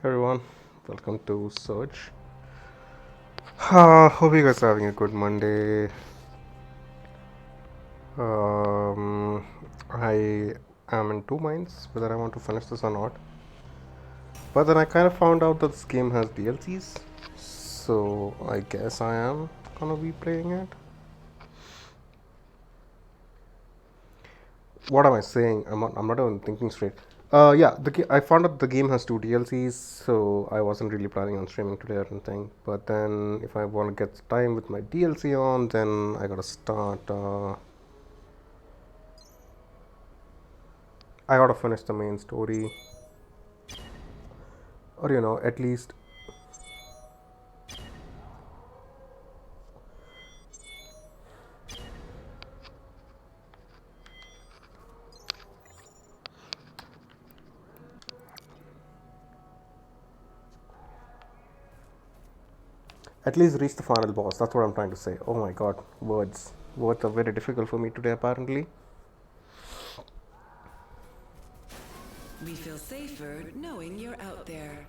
Everyone, welcome to Search. Hope you guys are having a good Monday. Um, I am in two minds whether I want to finish this or not. But then I kind of found out that this game has DLCs, so I guess I am gonna be playing it. What am I saying? I'm not even thinking straight. Yeah, I found out the game has two DLCs, so I wasn't really planning on streaming today or anything. But then, if I want to get time with my DLC on, then I gotta start. I gotta finish the main story, or at least reach the final boss. That's what I'm trying to say. Oh my god, words are very difficult for me today. Apparently, We feel safer knowing you're out there.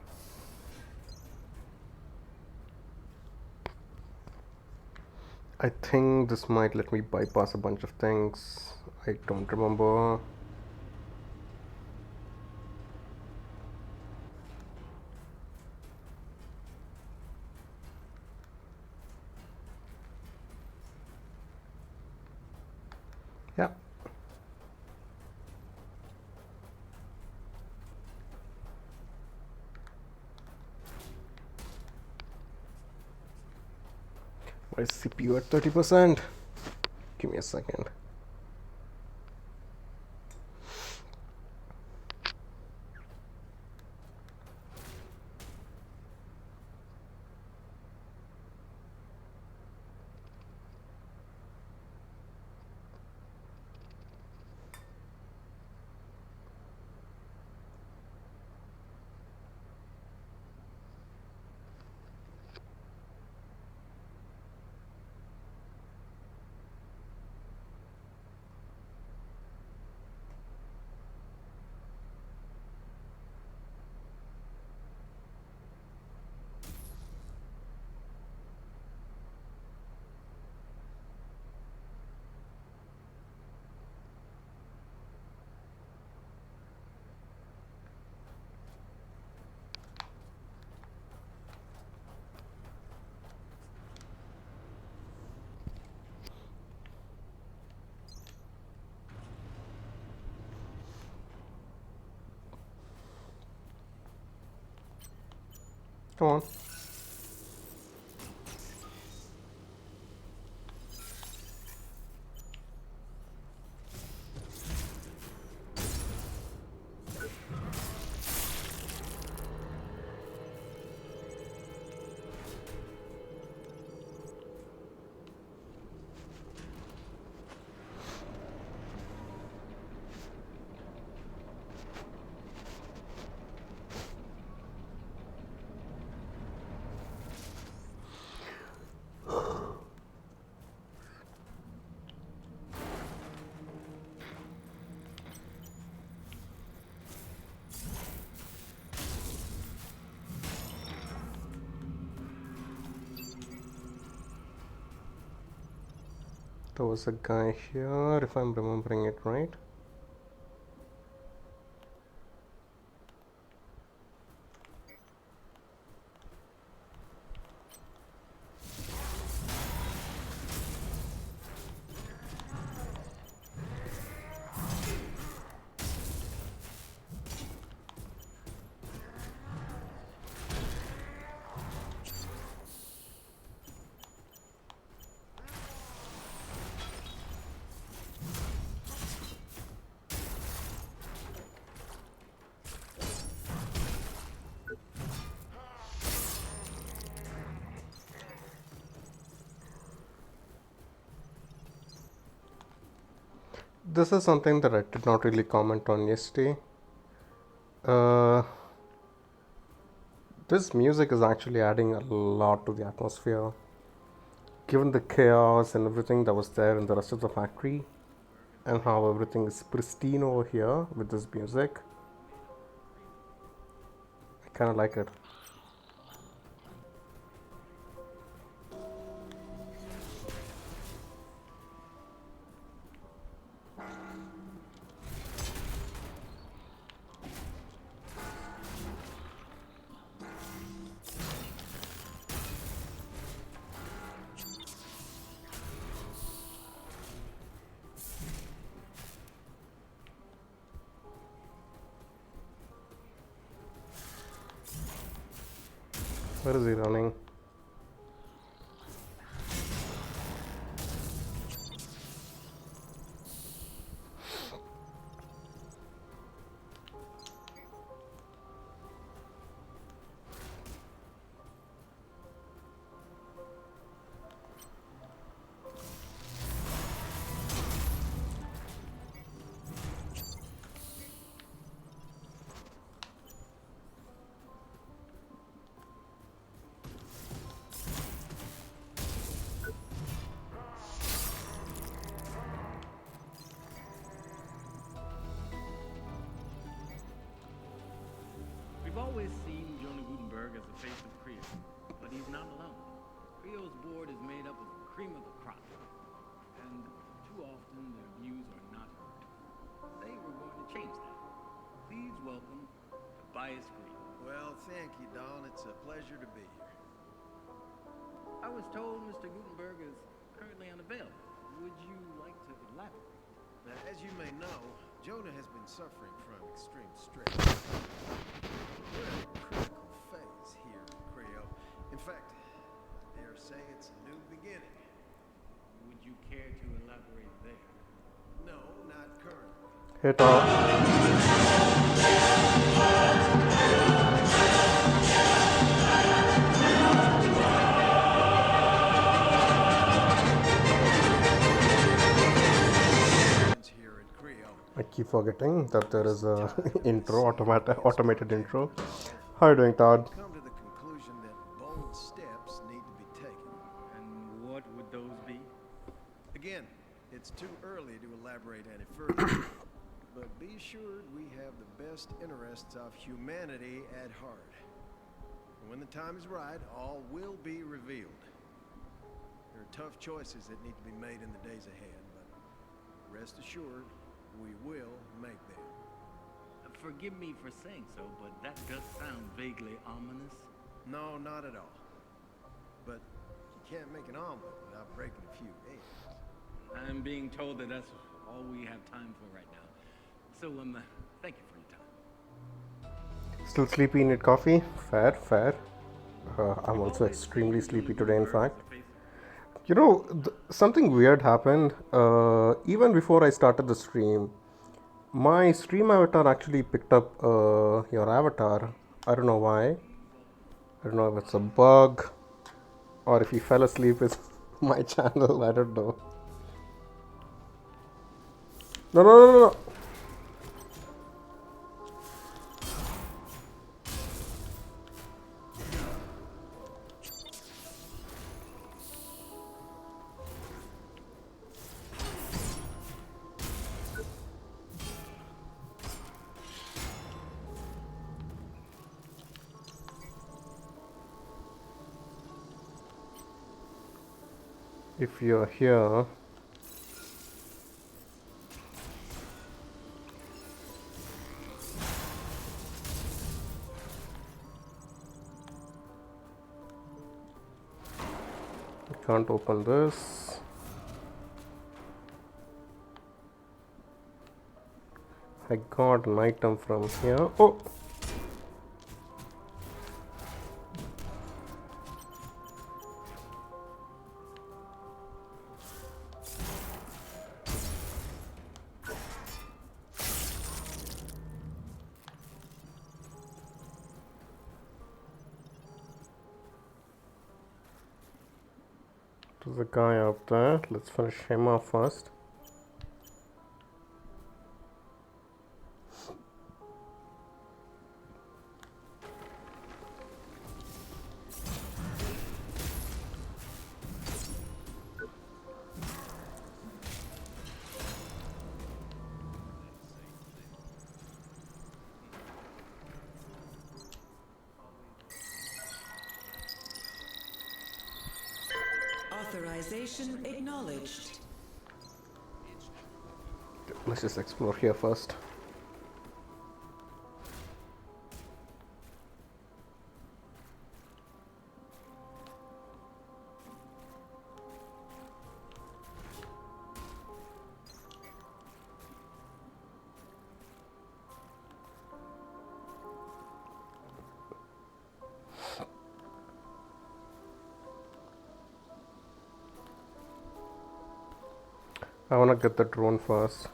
I think this might let me bypass a bunch of things. I don't remember. Yeah, my CPU at 30%. Give me a second. Come on. There was a guy here, if I'm remembering it right. This is something that I did not really comment on yesterday. Uh, this music is actually adding a lot to the atmosphere. Given the chaos and everything that was there in the rest of the factory, and how everything is pristine over here with this music, I Kind of like it. Where is he running? We've always seen Jonah Gutenberg as the face of Creo, but he's not alone. Creo's board is made up of cream of the crop, and too often their views are not heard. They were going to change that. Please welcome Tobias Green. Well, thank you, Don. It's a pleasure to be here. I was told Mr. Gutenberg is currently unavailable. Would you like to elaborate? Now, as you may know, Jonah has been suffering from extreme stress. We're in a critical phase here in Creo. In fact, I dare say it's a new beginning. Would you care to elaborate there? No, not currently. Hit off. Here at Creo. I keep forgetting that there is a automated intro. How are you doing, Todd? Come to the conclusion that bold steps need to be taken. And what would those be? Again, it's too early to elaborate any further. But be assured we have the best interests of humanity at heart. And when the time is right, all will be revealed. There are tough choices that need to be made in the days ahead, but rest assured, we will make them. Forgive me for saying so, but that does sound vaguely ominous. No, not at all. But you can't make an omelet without breaking a few eggs. I'm being told that that's all we have time for right now. So, thank you for your time. Still sleepy, need coffee? Fair, fair. I'm also extremely sleepy today, in fact. You know, something weird happened. Even before I started the stream, my stream avatar actually picked up your avatar. I don't know why. I don't know if it's a bug or if he fell asleep with my channel. I don't know. No, no, no, no, no. If you're here, I can't open this. I got an item from here. Oh! There's a guy up there. Let's finish him off first. Authorization acknowledged. Let's just explore here first. I wanna get the drone first.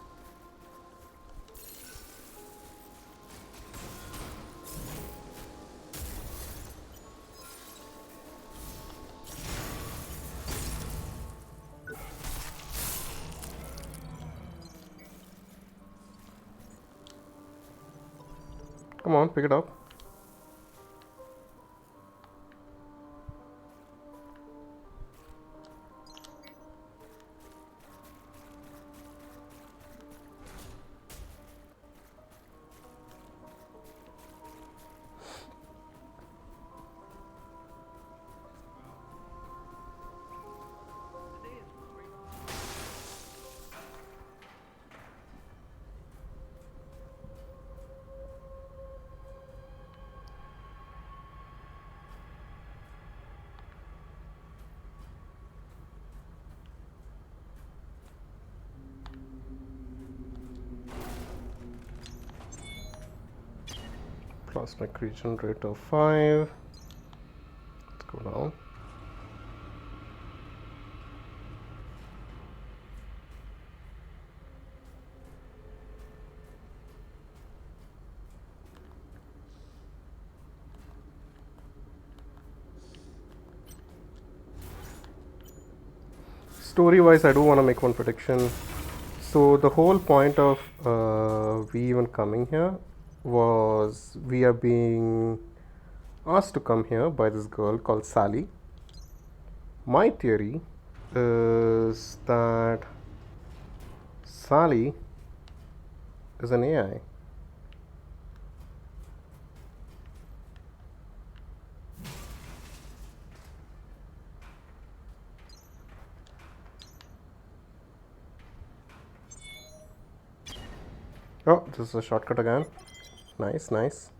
Come on, pick it up. Plasmic regenerator 5. Let's go down. Story wise, I do want to make one prediction. So the whole point of we even coming here was we are being asked to come here by this girl called Sally. My theory is that Sally is an AI. Oh, this is a shortcut again. Nice, nice.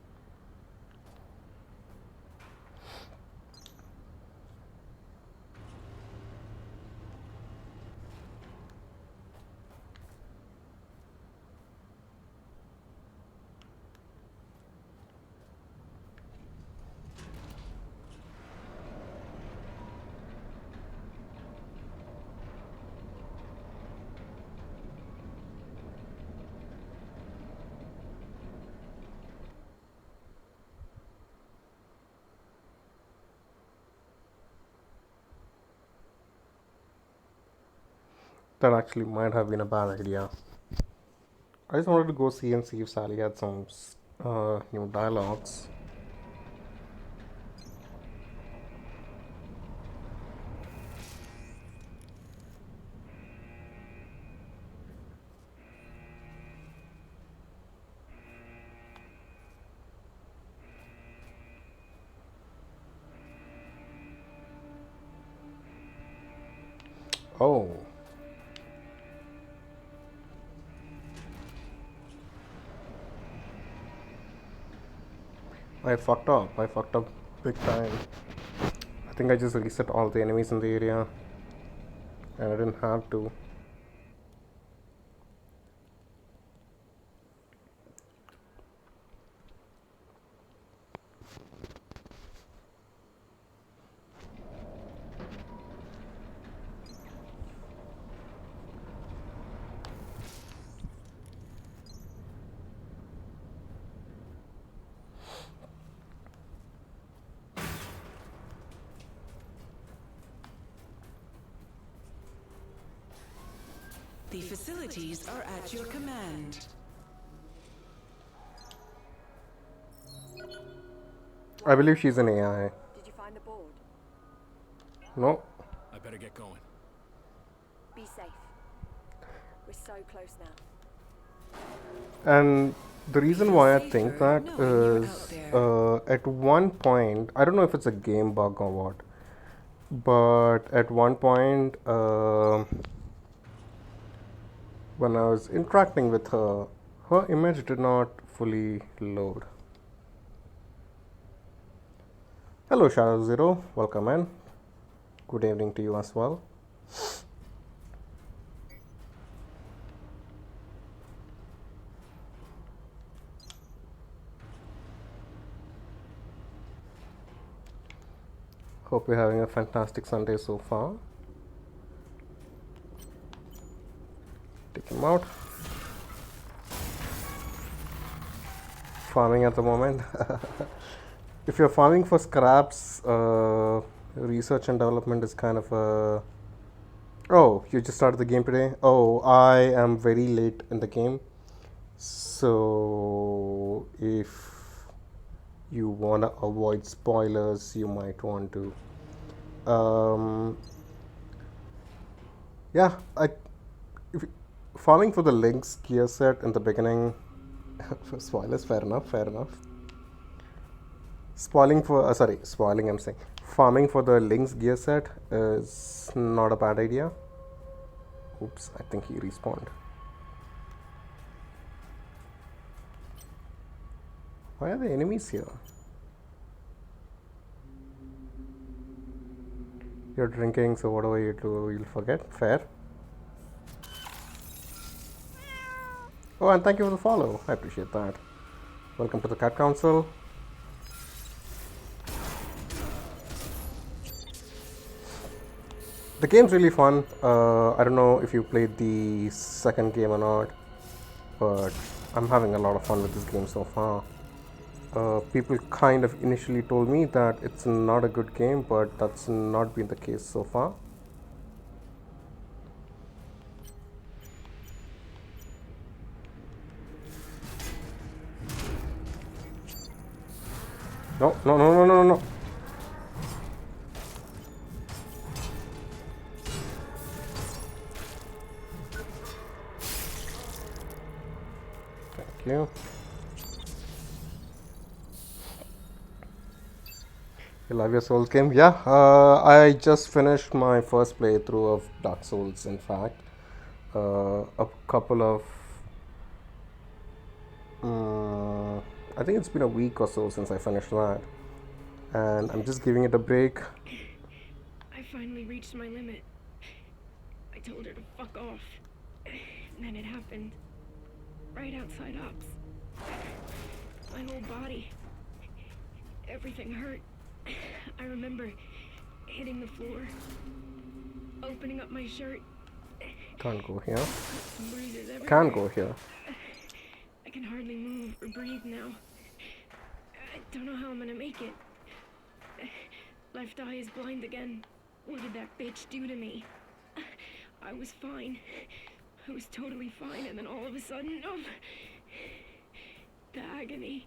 That actually might have been a bad idea. I just wanted to go see and see if Sally had some new dialogues. Oh. I fucked up. I fucked up big time. I think I just reset all the enemies in the area. And I didn't have to. The facilities are at your command. I believe she's an AI. Did you find the board? No. I better get going. Be safe. We're so close now. And the reason why I think that is at one point, I don't know if it's a game bug or what, But at one point, when I was interacting with her, her image did not fully load. Hello, Shadow Zero. Welcome in. Good evening to you as well. Hope you're having a fantastic Sunday so far. Take him out. Farming at the moment. If you're farming for scraps, research and development is kind of a. Oh, you just started the game today? Oh, I am very late in the game. So, if you want to avoid spoilers, you might want to. Yeah, if, farming for the Link's gear set in the beginning. Spoilers, fair enough, fair enough. Spoiling, I'm saying. Farming for the Link's gear set is not a bad idea. Oops, I think he respawned. Why are the enemies here? You're drinking, so whatever you do, you'll forget. Fair. Oh, and thank you for the follow. I appreciate that. Welcome to the Cat Council. The game's really fun. I don't know if you played the second game or not, but I'm having a lot of fun with this game so far. People kind of initially told me that it's not a good game, but that's not been the case so far. No, no, no, no, no, no. Thank you. You love your Souls game? Yeah, I just finished my first playthrough of Dark Souls, in fact. A couple of. I think it's been a week or so since I finished that. And I'm just giving it a break. I finally reached my limit. I told her to fuck off. And then it happened. Right outside Ops. My whole body. Everything hurt. I remember hitting the floor. Opening up my shirt. Can't go here. Bruises everywhere. Can't go here. I can hardly move or breathe now. I don't know how I'm gonna make it. Left eye is blind again. What did that bitch do to me? I was fine. I was totally fine, and then all of a sudden, the agony.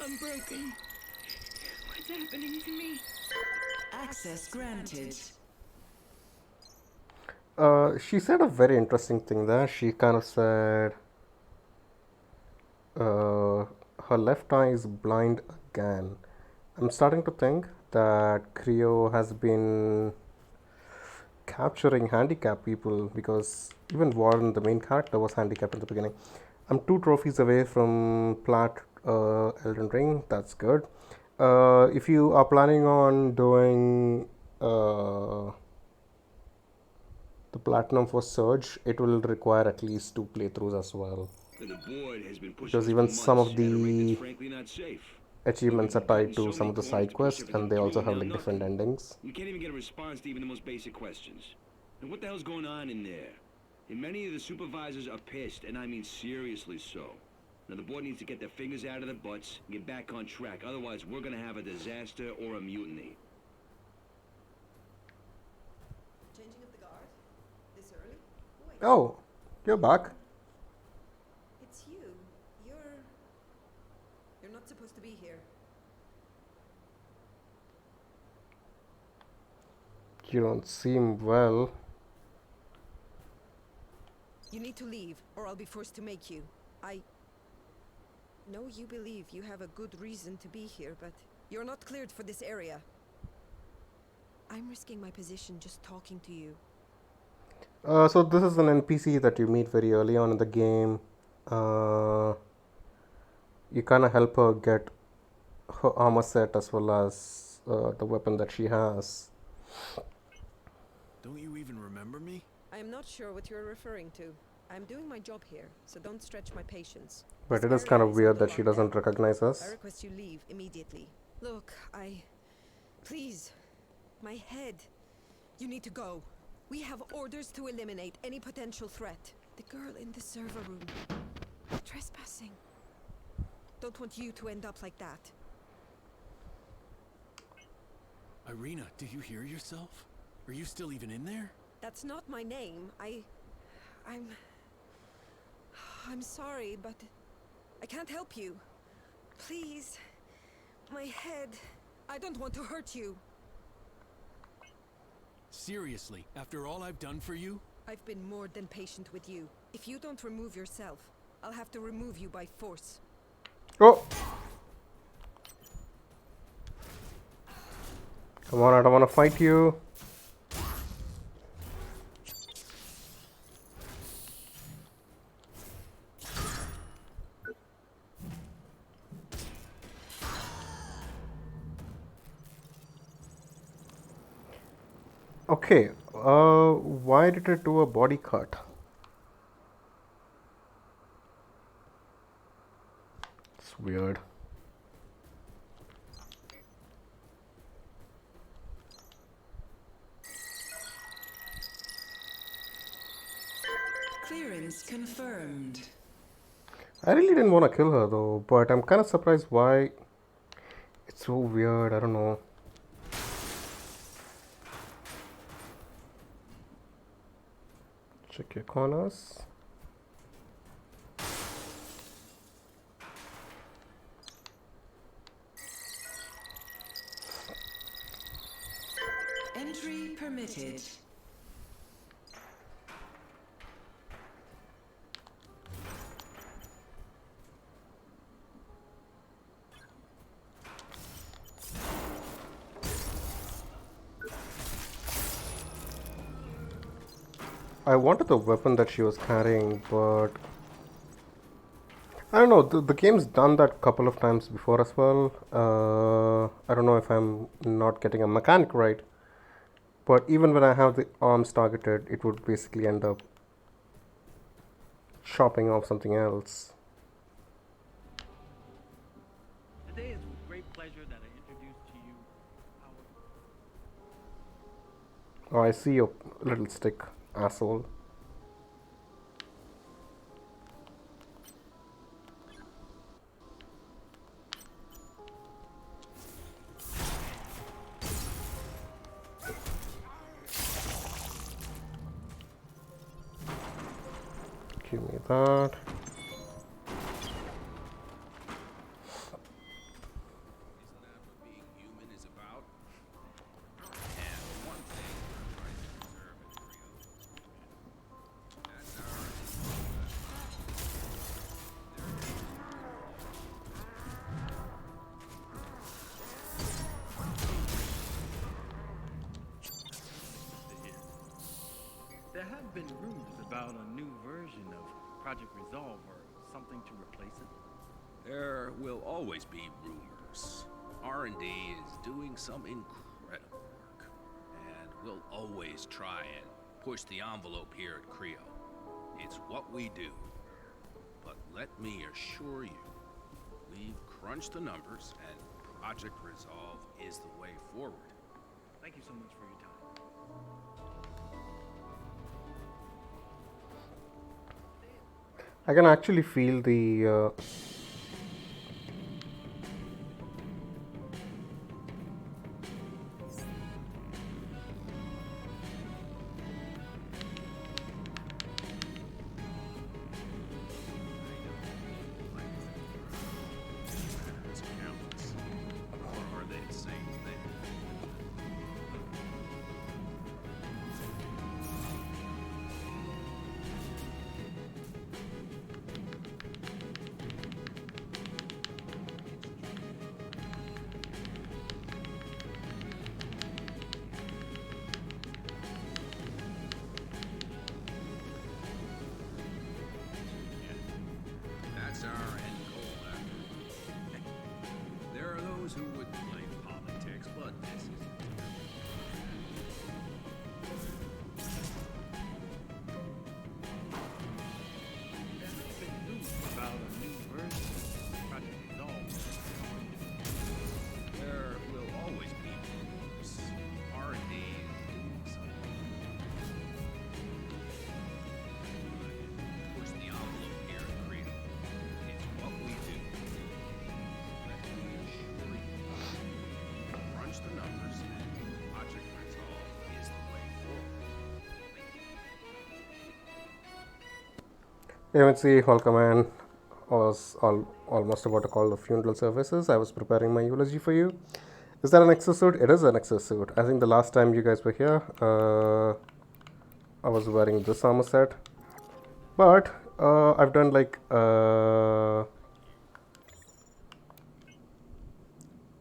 I'm broken. What's happening to me? Access granted. She said a very interesting thing there. She kind of said her left eye is blind again. I'm starting to think that Creo has been capturing handicapped people, because even Warren, the main character, was handicapped in the beginning. I'm 2 trophies away from Plat Elden Ring. That's good. If you are planning on doing the platinum for Surge, it will require at least 2 playthroughs as well. The board has been pushing Because us even for some of months at a rate the that's frankly not safe. achievements are We've gotten tied to so some many of the corners side to push quests, everything and they also through, have and like now different nothing. endings. We can't even get a response to even the most basic questions. And what the hell's going on in there? And many of the supervisors are pissed, and I mean seriously so. Now the board needs to get their fingers out of their butts and get back on track. Otherwise, we're gonna have a disaster or a mutiny. Changing of the guard? This early? Wait, Oh, you're back. it's you. You're not supposed to be here. You don't seem well. You need to leave, or I'll be forced to make you. I know you believe you have a good reason to be here, but you're not cleared for this area. I'm risking my position just talking to you. So this is an NPC that you meet very early on in the game. You kind of help her get her armor set as well as the weapon that she has. Don't you even remember me? I am not sure what you're referring to. I'm doing my job here, so don't stretch my patience. But This it is kind area of is weird under that she doesn't lockdown. recognize I us. request you leave immediately. Look, Please. My head. You need to go. We have orders to eliminate any potential threat. The girl in the server room. Trespassing. Don't want you to end up like that. Irina, do you hear yourself? Are you still even in there? That's not my name. I'm sorry, but I can't help you. Please. My head. I don't want to hurt you. Seriously, after all I've done for you? I've been more than patient with you. If you don't remove yourself, I'll have to remove you by force. Oh! Come on, I don't want to fight you. Okay, why did it do a body cut? It's weird. Clearance confirmed. I really didn't want to kill her though, but I'm kind of surprised why it's so weird. I don't know. Check your corners. Entry permitted. I wanted the weapon that she was carrying, but I don't know. The game's done that a couple of times before as well. I don't know if I'm not getting a mechanic right, but even when I have the arms targeted, it would basically end up chopping off something else. Today it's with great pleasure that I introduce to you our... Oh, I see your little stick, asshole. Give me that. Isn't that what being human is about? And one thing we're trying to preserve in Rio. That's There have been rumors about a new version of Project Resolve or something to replace it. There will always be rumors. R&D is doing some incredible work. And we'll always try and push the envelope here at Creo. It's what we do. But let me assure you, we've crunched the numbers and Project Resolve is the way forward. Thank you so much for your time. I can actually feel the It's countless. Or are they the same thing? AMC Hall Command was almost about to call the funeral services. I was preparing my eulogy for you. Is that an exosuit? It is an exosuit. I think the last time you guys were here, I was wearing this armor set. But I've done like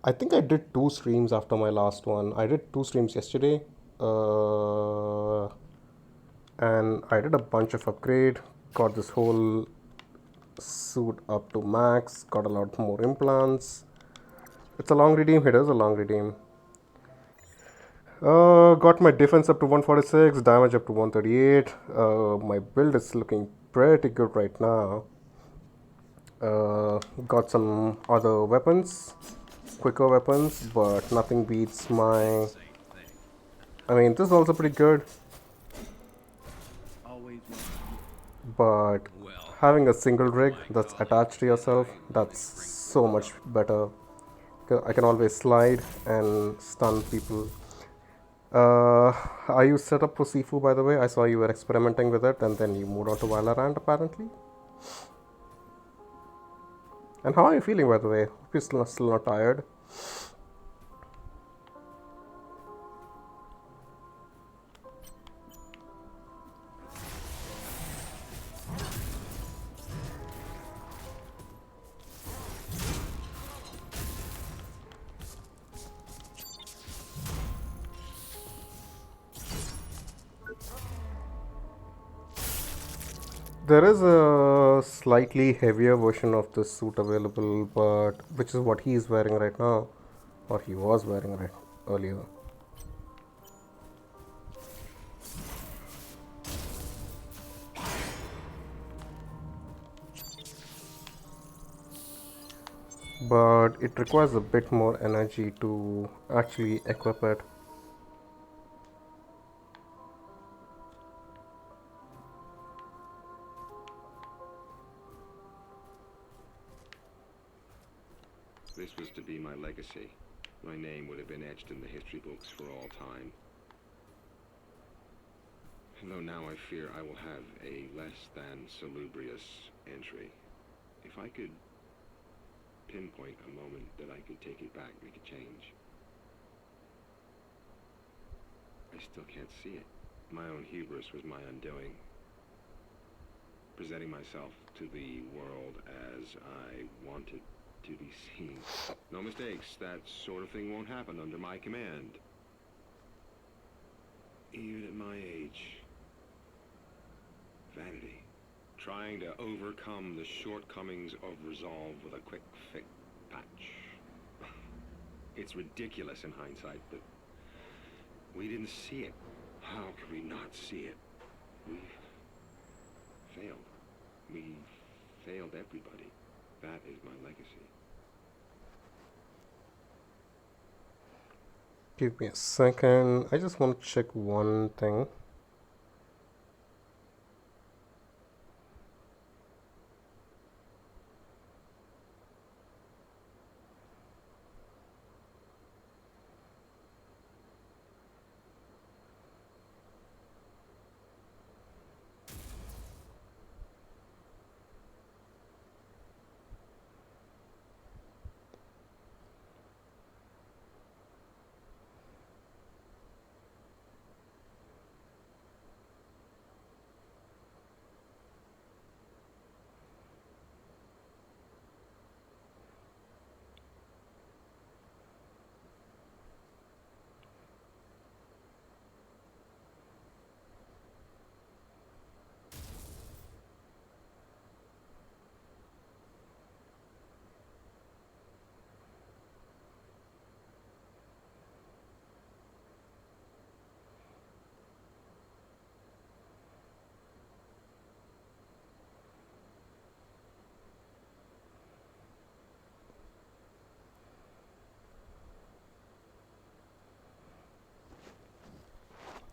I think I did 2 streams after my last one. I did 2 streams yesterday, and I did a bunch of upgrade. Got this whole suit up to max. Got a lot more implants. It's a long redeem. It is a long redeem. Got my defense up to 146, damage up to 138. My build is looking pretty good right now. Got some other weapons, quicker weapons, but nothing beats my. I mean, this is also pretty good, Always want but having a single rig that's attached to yourself, that's so much better. I can always slide and stun people. Are you set up for Sifu, by the way? I saw you were experimenting with it and then you moved on to Valorant apparently. And how are you feeling, by the way? Hope you're still not tired. There is a slightly heavier version of this suit available, but which is what he is wearing right now, or he was wearing right earlier. But it requires a bit more energy to actually equip it. This was to be my legacy. My name would have been etched in the history books for all time. Though now I fear I will have a less than salubrious entry. If I could pinpoint a moment that I could take it back, make a change. I still can't see it. My own hubris was my undoing. Presenting myself to the world as I wanted to be seen. No mistakes, that sort of thing won't happen under my command. Even at my age. Vanity. Trying to overcome the shortcomings of resolve with a quick fix patch. It's ridiculous in hindsight, but we didn't see it. How could we not see it? We failed. We failed everybody. That is my legacy. Give me a second. I just want to check one thing.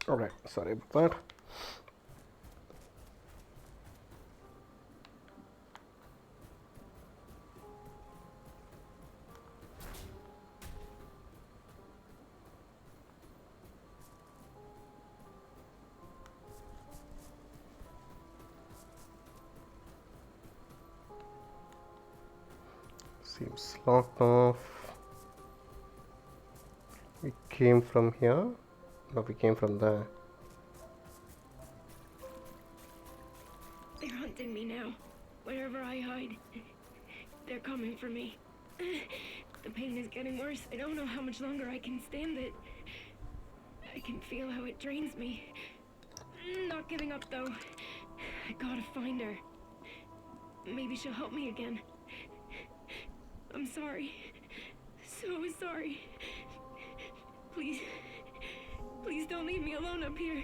Alright, sorry about that. Seems locked off. We came from here? No, we came from there. They're hunting me now. Wherever I hide, they're coming for me. The pain is getting worse. I don't know how much longer I can stand it. I can feel how it drains me. Not giving up, though. I gotta find her. Maybe she'll help me again. I'm sorry. So sorry. Please. Please don't leave me alone up here.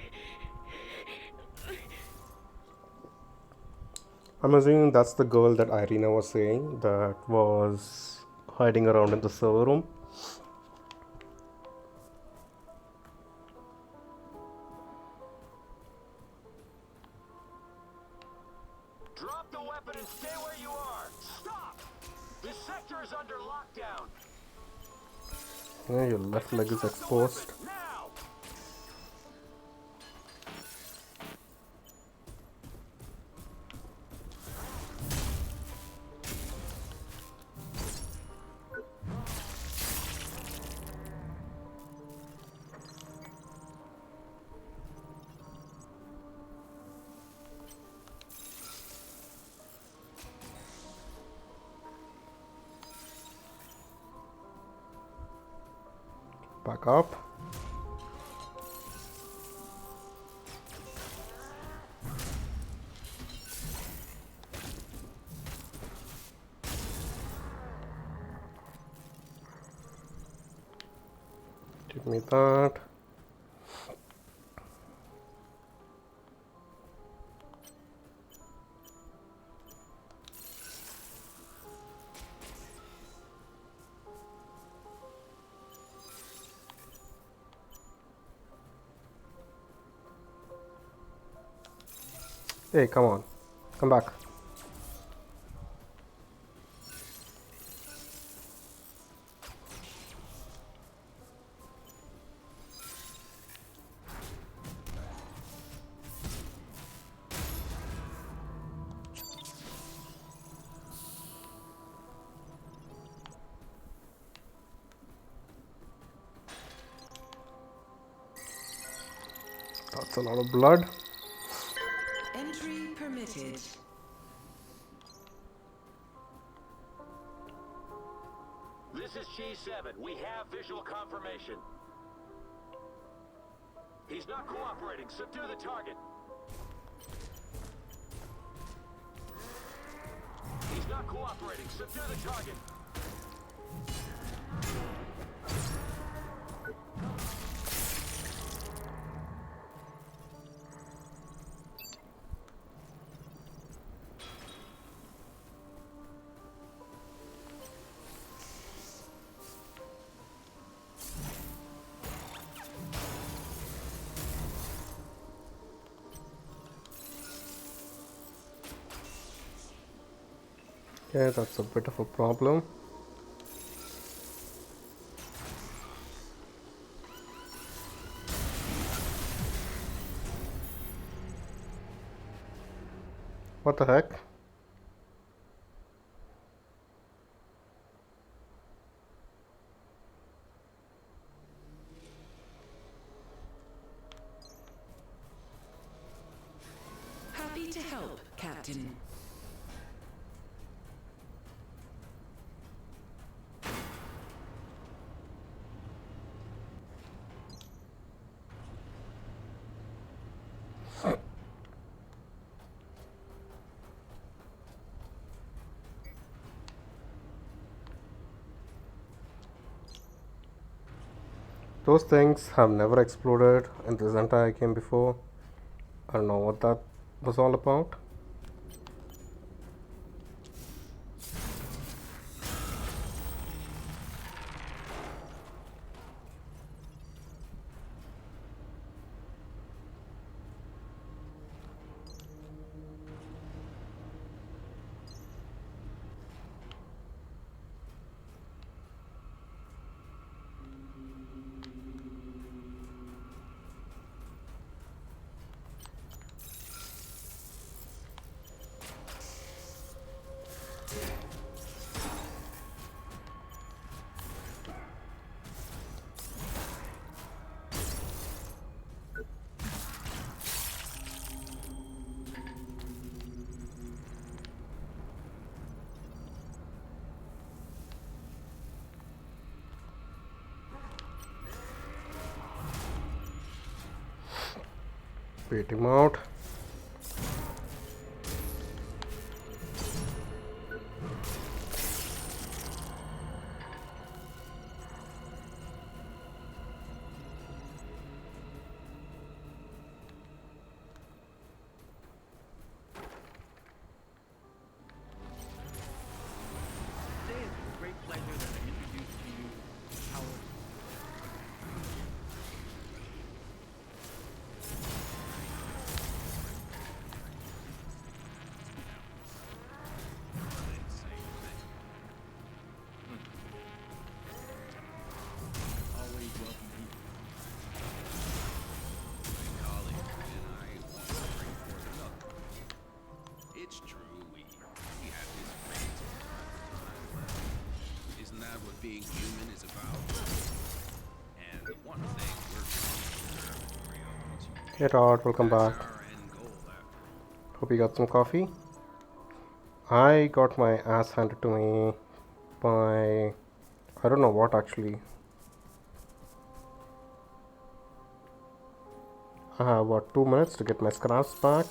I'm assuming that's the girl that Irina was saying that was hiding around in the server room. Drop the weapon and stay where you are. Stop! This sector is under lockdown. Yeah, your left leg is exposed. Now! Back up. Give me that. Hey, come on. Come back. That's a lot of blood. Entry permitted. This is G7. We have visual confirmation. He's not cooperating. Subdue the target. He's not cooperating. Subdue the target. Yeah, that's a bit of a problem. What the heck? Happy to help, Captain. Those things have never exploded in this entire game before. I don't know what that was all about. Wait him out. Today it's with great pleasure that I introduce to you Howard. Always welcome people. My colleague and I want to bring forth another. It's true, we have disagreements from time to time, but isn't that what being human is about? And the one thing we're trying to agree on, Hey Rod, welcome back. that's our end goal after. Hope you got some coffee. I got my ass handed to me by I don't know what actually. I have about 2 minutes to get my scraps back.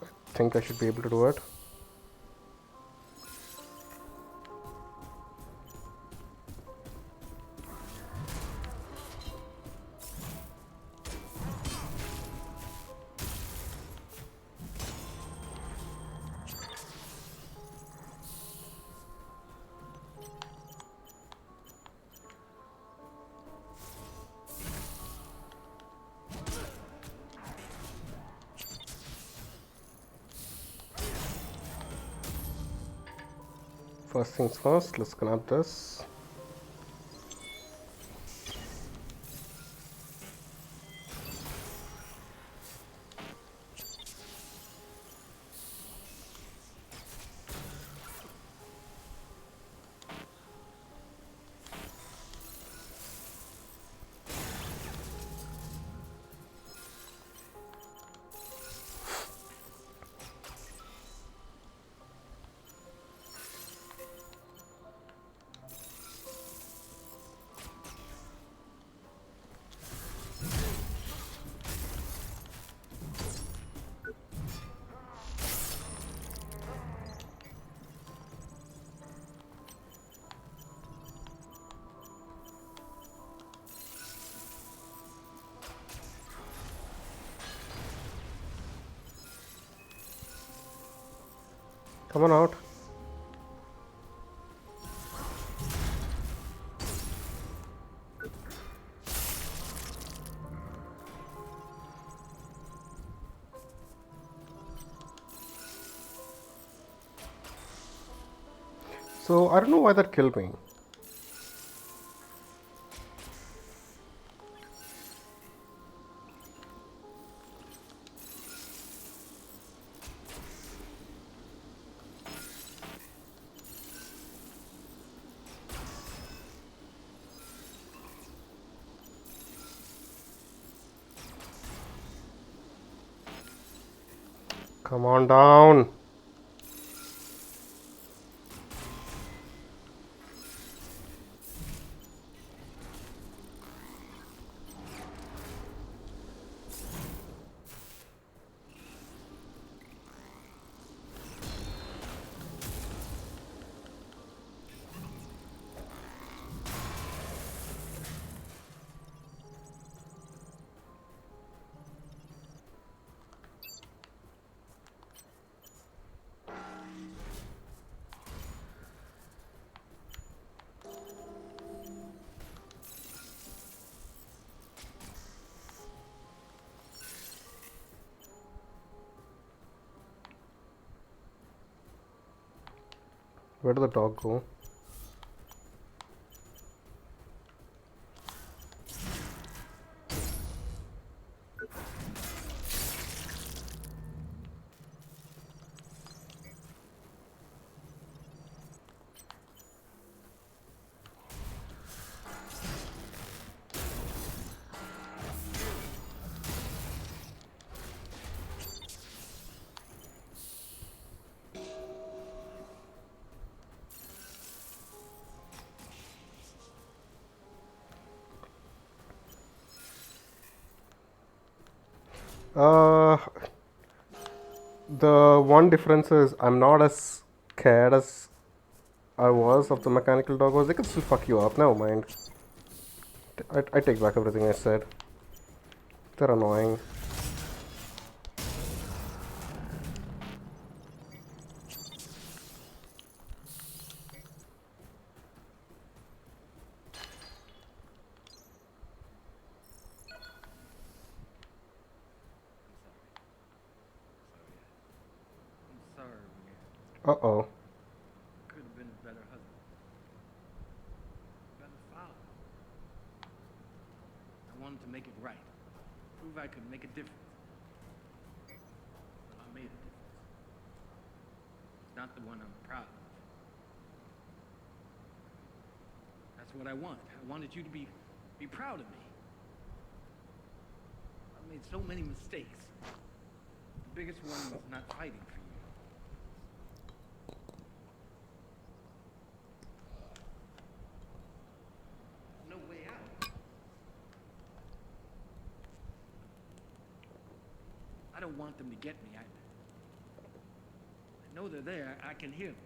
I think I should be able to do it. First things first, let's grab this. Come on out. So I don't know why that killed me. Come on down. Where did the dog go? Uh, the one difference is I'm not as scared as I was of the mechanical doggos. They can still fuck you up. Never mind. I take back everything I said. They're annoying. I'm sorry, Irina. Uh-oh. Could have been a better husband. Better father. I wanted to make it right. Prove I could make a difference. Well, I made a difference. It's not the one I'm proud of. That's what I want. I wanted you to be proud of me. I made so many mistakes. The biggest one was not fighting for you. No way out. I don't want them to get me. I know they're there. I can hear them.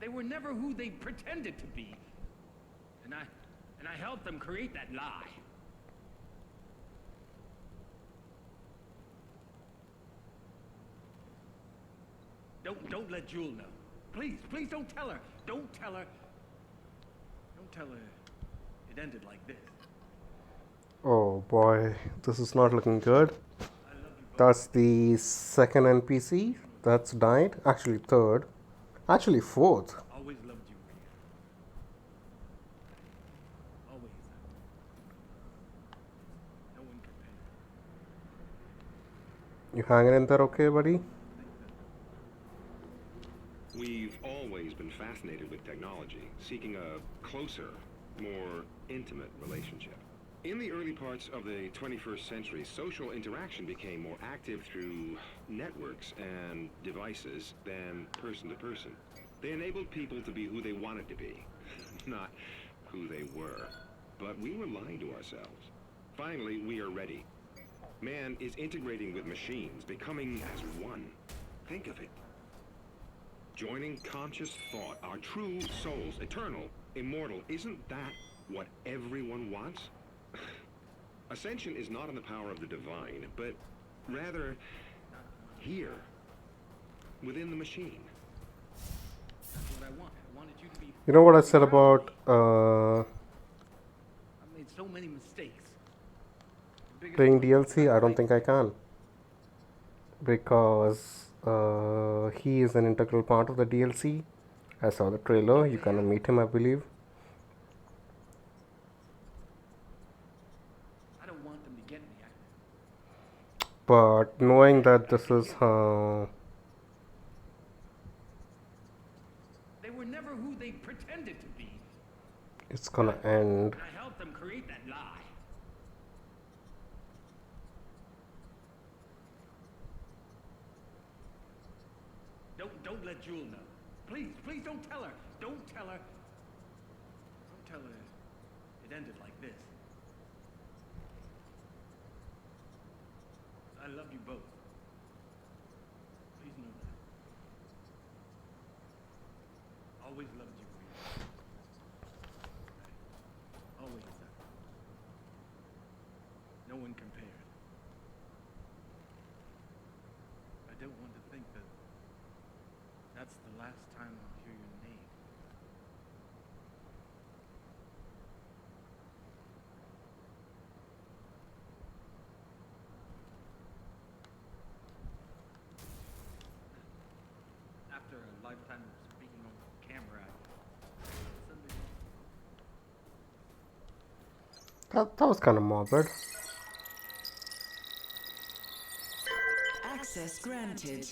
They were never who they pretended to be. And I helped them create that lie. Don't let Jewel know. Please don't tell her. Don't tell her. Don't tell her it ended like this. Oh boy, this is not looking good. That's the second NPC that's died. Actually third. Actually fourth. Always loved you, Irina. Always. No one compared. You hanging in there okay, buddy? We've always been fascinated with technology, seeking a closer, more intimate relationship. In the early parts of the 21st century, social interaction became more active through networks and devices than person to person. They enabled people to be who they wanted to be, not who they were. But we were lying to ourselves. Finally, we are ready. Man is integrating with machines, becoming as one. Think of it. Joining conscious thought, our true souls, eternal, immortal. Isn't that what everyone wants? Ascension is not in the power of the divine, but rather here, within the machine. That's what I want. I wanted you to be. You know what I said about I made so many mistakes. The biggest playing one was DLC? not I don't fighting. think I can. Because he is an integral part of the DLC. I saw the trailer. You kind of meet him, I believe. I don't want them to get me. But knowing that this is They were never who they pretended to be. it's gonna end. And I helped them create that lie. Don't let Jewel know. Please don't tell her. Don't tell her. Don't tell her it ended like this. I love you both. Please know that. Always loved you, Irina. Always. No one compared. I don't want to think that that's the last time I'll hear your name. After a lifetime of speaking on camera, That was kind of morbid. Access granted.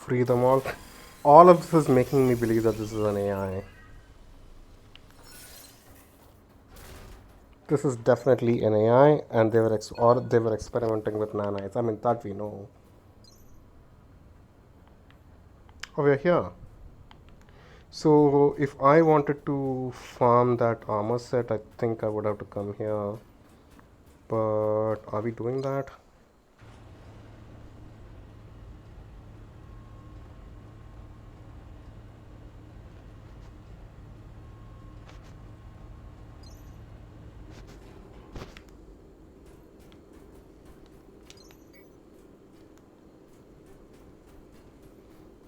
free them all. All of this is making me believe that this is an AI. This is definitely an AI, and they were experimenting with nanites. I mean, that we know. Oh, we're here. So if I wanted to farm that armor set, I think I would have to come here. But are we doing that?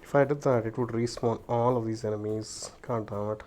If I did that, it would respawn all of these enemies. God damn it.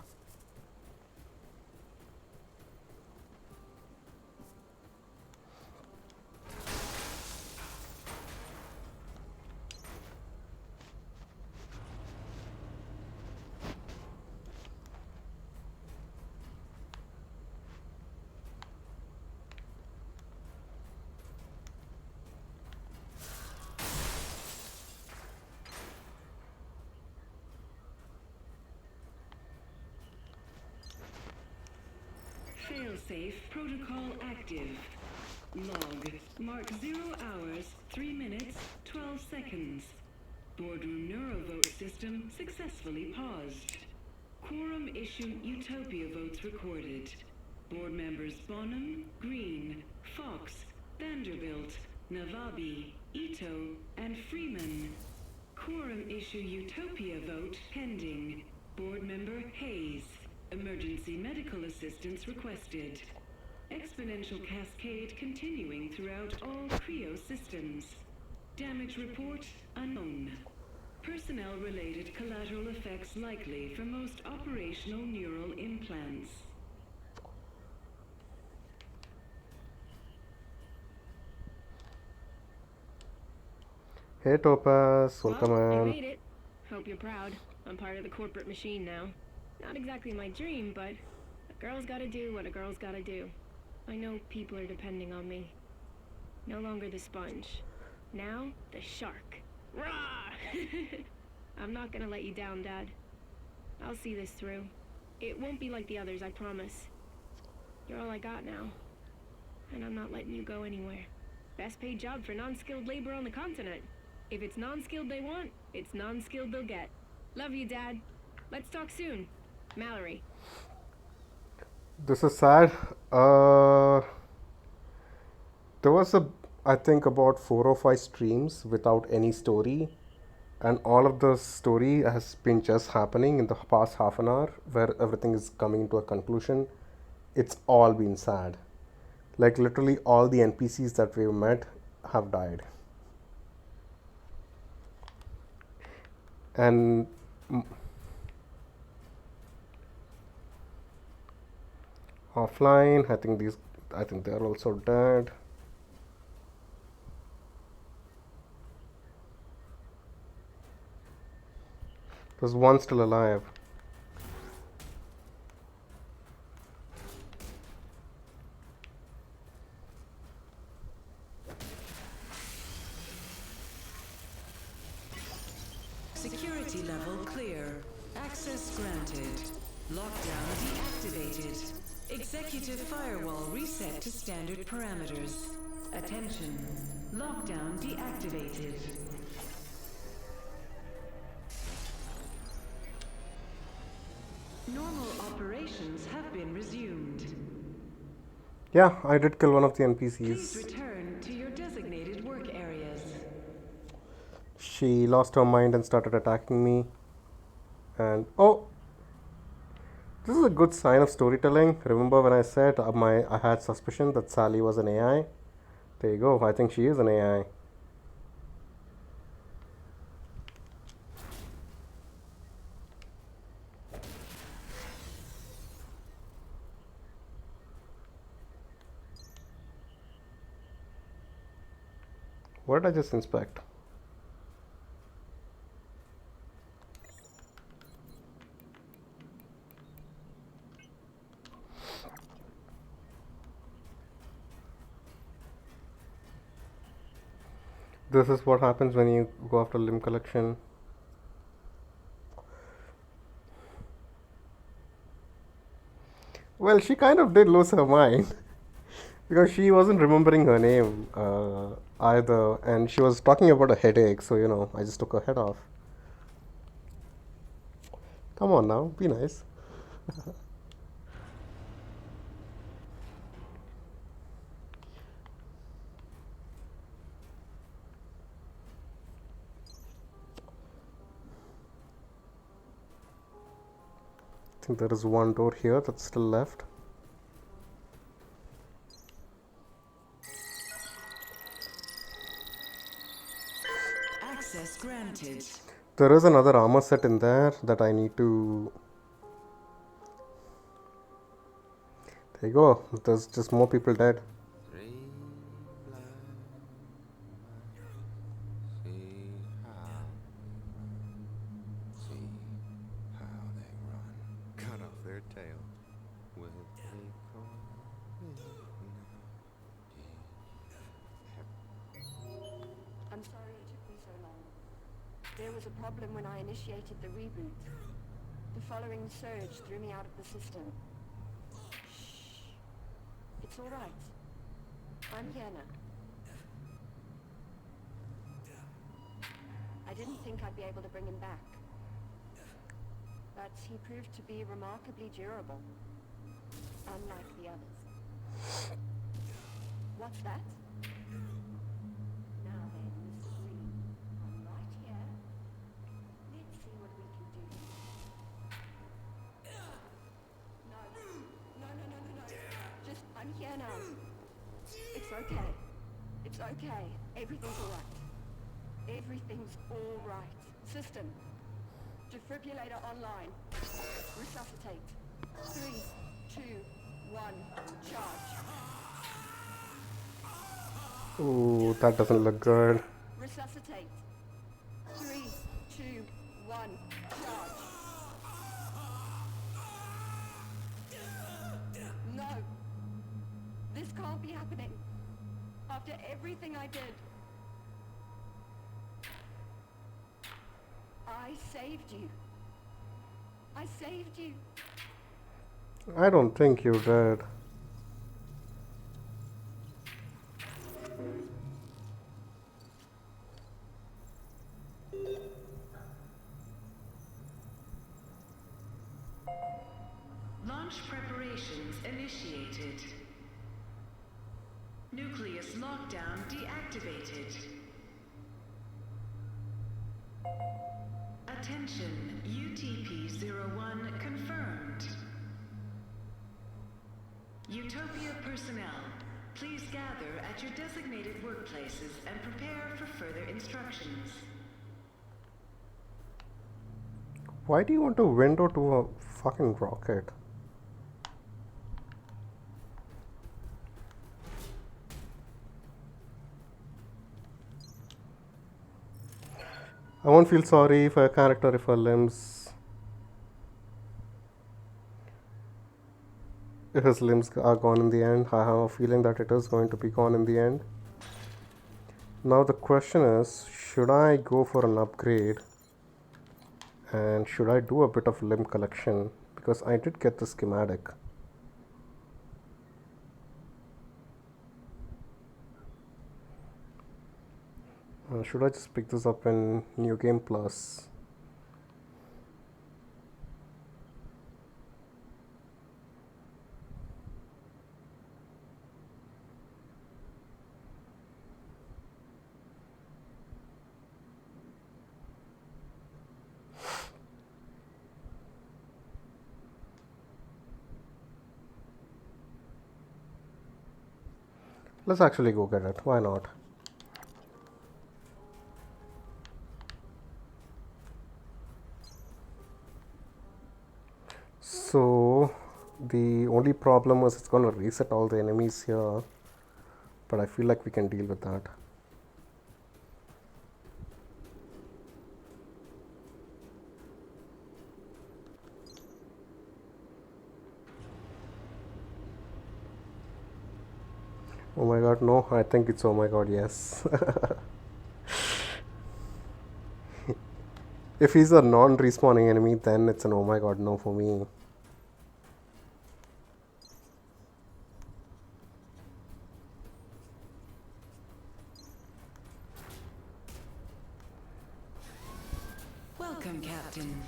Failsafe protocol active. Log. Mark 0 hours, 3 minutes, 12 seconds. Boardroom neurovote system successfully paused. Quorum issue Utopia votes recorded. Board members Bonham, Green, Fox, Vanderbilt, Navabi, Ito, and Freeman. Quorum issue Utopia vote pending. Board member Hayes. Emergency medical assistance requested. Exponential cascade continuing throughout all Creo systems. Damage report unknown. Personnel-related collateral effects likely for most operational neural implants. Hey Topaz, welcome Well, you in. made it. Hope you're proud. I'm part of the corporate machine now. Not exactly my dream, but a girl's gotta do what a girl's gotta do. I know people are depending on me. No longer the sponge. Now, the shark. Rah! I'm not gonna let you down, Dad. I'll see this through. It won't be like the others, I promise. You're all I got now. And I'm not letting you go anywhere. Best paid job for non-skilled labor on the continent. If it's non-skilled they want, it's non-skilled they'll get. Love you, Dad. Let's talk soon. Mallory. This is sad. There was I think about 4 or 5 streams without any story, and all of the story has been just happening in the past half an hour, where everything is coming to a conclusion. It's all been sad. Like literally all the NPCs that we've met have died. And offline, I think they're also dead. There's one still alive. Security level clear. Access granted. Lockdown deactivated. Executive firewall reset to standard parameters. Attention. Lockdown deactivated. Normal operations have been resumed. Yeah, I did kill one of the Please NPCs. return to your designated work areas. She lost her mind and started attacking me. And oh, this is a good sign of storytelling. Remember when I said I had suspicion that Sally was an AI? There you go. I think she is an AI. What did I just inspect? This is what happens when you go after limb collection. Well, she kind of did lose her mind because she wasn't remembering her name either, and she was talking about a headache. So I just took her head off. Come on now, be nice. I think there is one door here that's still left. Access granted. There is another armor set in there that I need to... There you go. There's just more people dead. I'm sorry it took me so long. There was a problem when I initiated the reboot. The following surge threw me out of the system. Shh. It's all right. I'm here now. I didn't think I'd be able to bring him back. But he proved to be remarkably durable. Unlike the others. What's that? Now then, Mr. Green, I'm right here. Let's see what we can do. No. Just, I'm here now. It's okay. It's okay. Everything's all right. Everything's all right. System. Defibrillator online. Resuscitate. 3, 2, 1. Charge. Ooh, that doesn't look good. Resuscitate. 3, 2, 1. Charge. No. This can't be happening. After everything I did. I saved you. I saved you. I don't think you did. Launch preparations initiated. Nucleus lockdown deactivated. Attention, UTP-01 confirmed. Utopia personnel, please gather at your designated workplaces and prepare for further instructions. Why do you want to window to a fucking rocket? I won't feel sorry for a character if her limbs... If his limbs are gone in the end. I have a feeling that it is going to be gone in the end. Now the question is, should I go for an upgrade? And should I do a bit of limb collection? Because I did get the schematic. Should I just pick this up in New Game Plus? Let's actually go get it. Why not? So the only problem is it's going to reset all the enemies here, but I feel like we can deal with that. Oh my god, no, I think it's oh my god, yes. If he's a non-respawning enemy, then it's an oh my god, no for me. Welcome, Captain.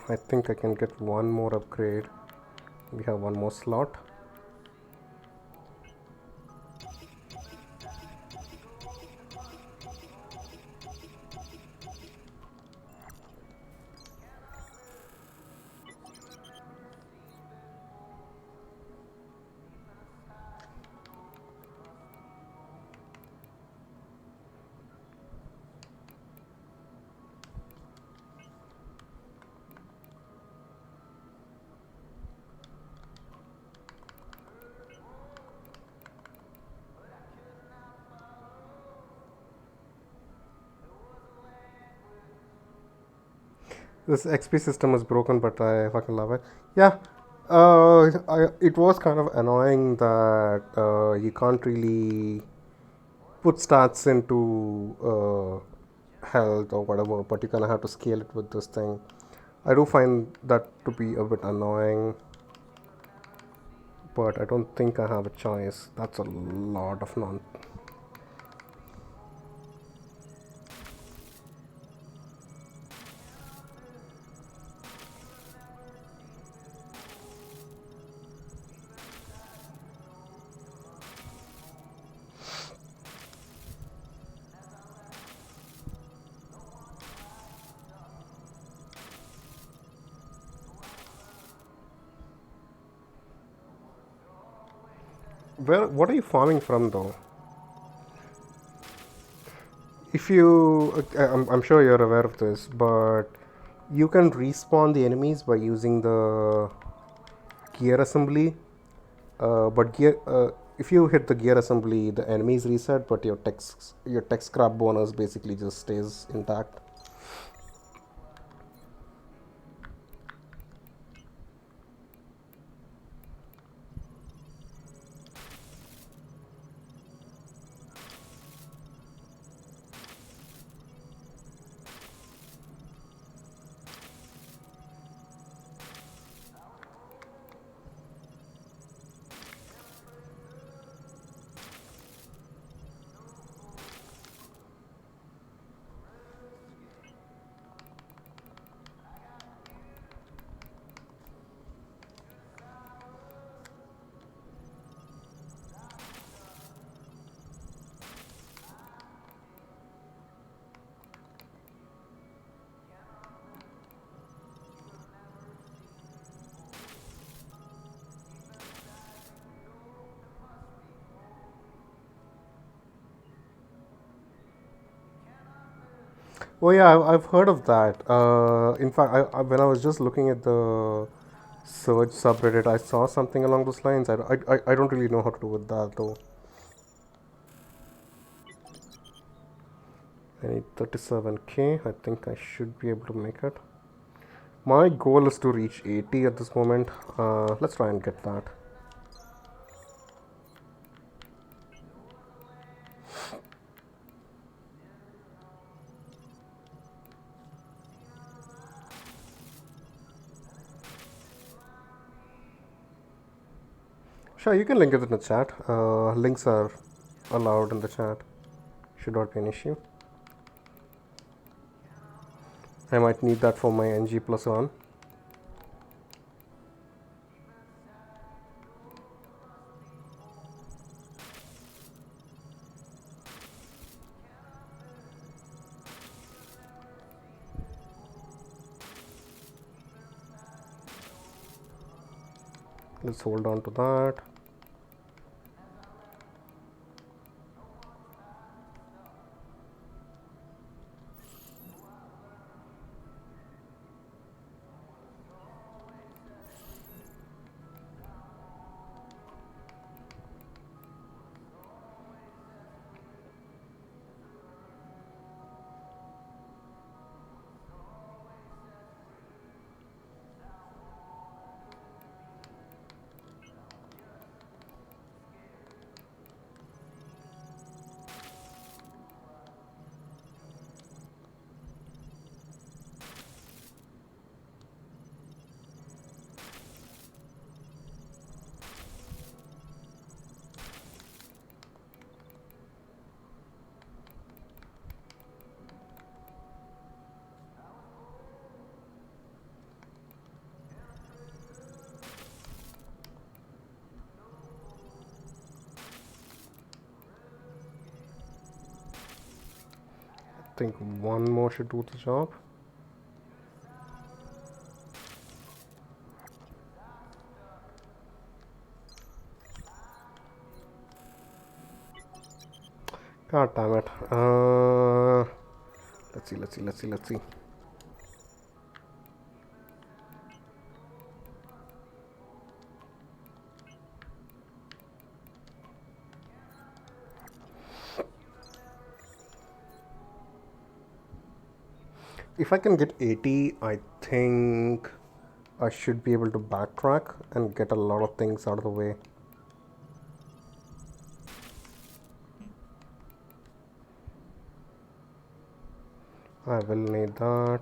I think I can get one more upgrade. We have one more slot. This XP system is broken, but I fucking love it. Yeah, it was kind of annoying that you can't really put stats into health or whatever, but you kind of have to scale it with this thing. I do find that to be a bit annoying, but I don't think I have a choice. That's a lot of non. Where? What are you farming from, though? If you, I'm sure you're aware of this, but you can respawn the enemies by using the gear assembly. But if you hit the gear assembly, the enemies reset, but your tech scrap bonus basically just stays intact. Oh yeah, I've heard of that. In fact, when I was just looking at the search subreddit, I saw something along those lines. I don't really know how to do with that though. I need 37k. I think I should be able to make it. My goal is to reach 80 at this moment. Let's try and get that. Sure, you can link it in the chat. Links are allowed in the chat. Should not be an issue. I might need that for my NG plus one. Let's hold on to that. think one more should do the job. God damn it. Let's see. If I can get 80, I think I should be able to backtrack and get a lot of things out of the way. I will need that.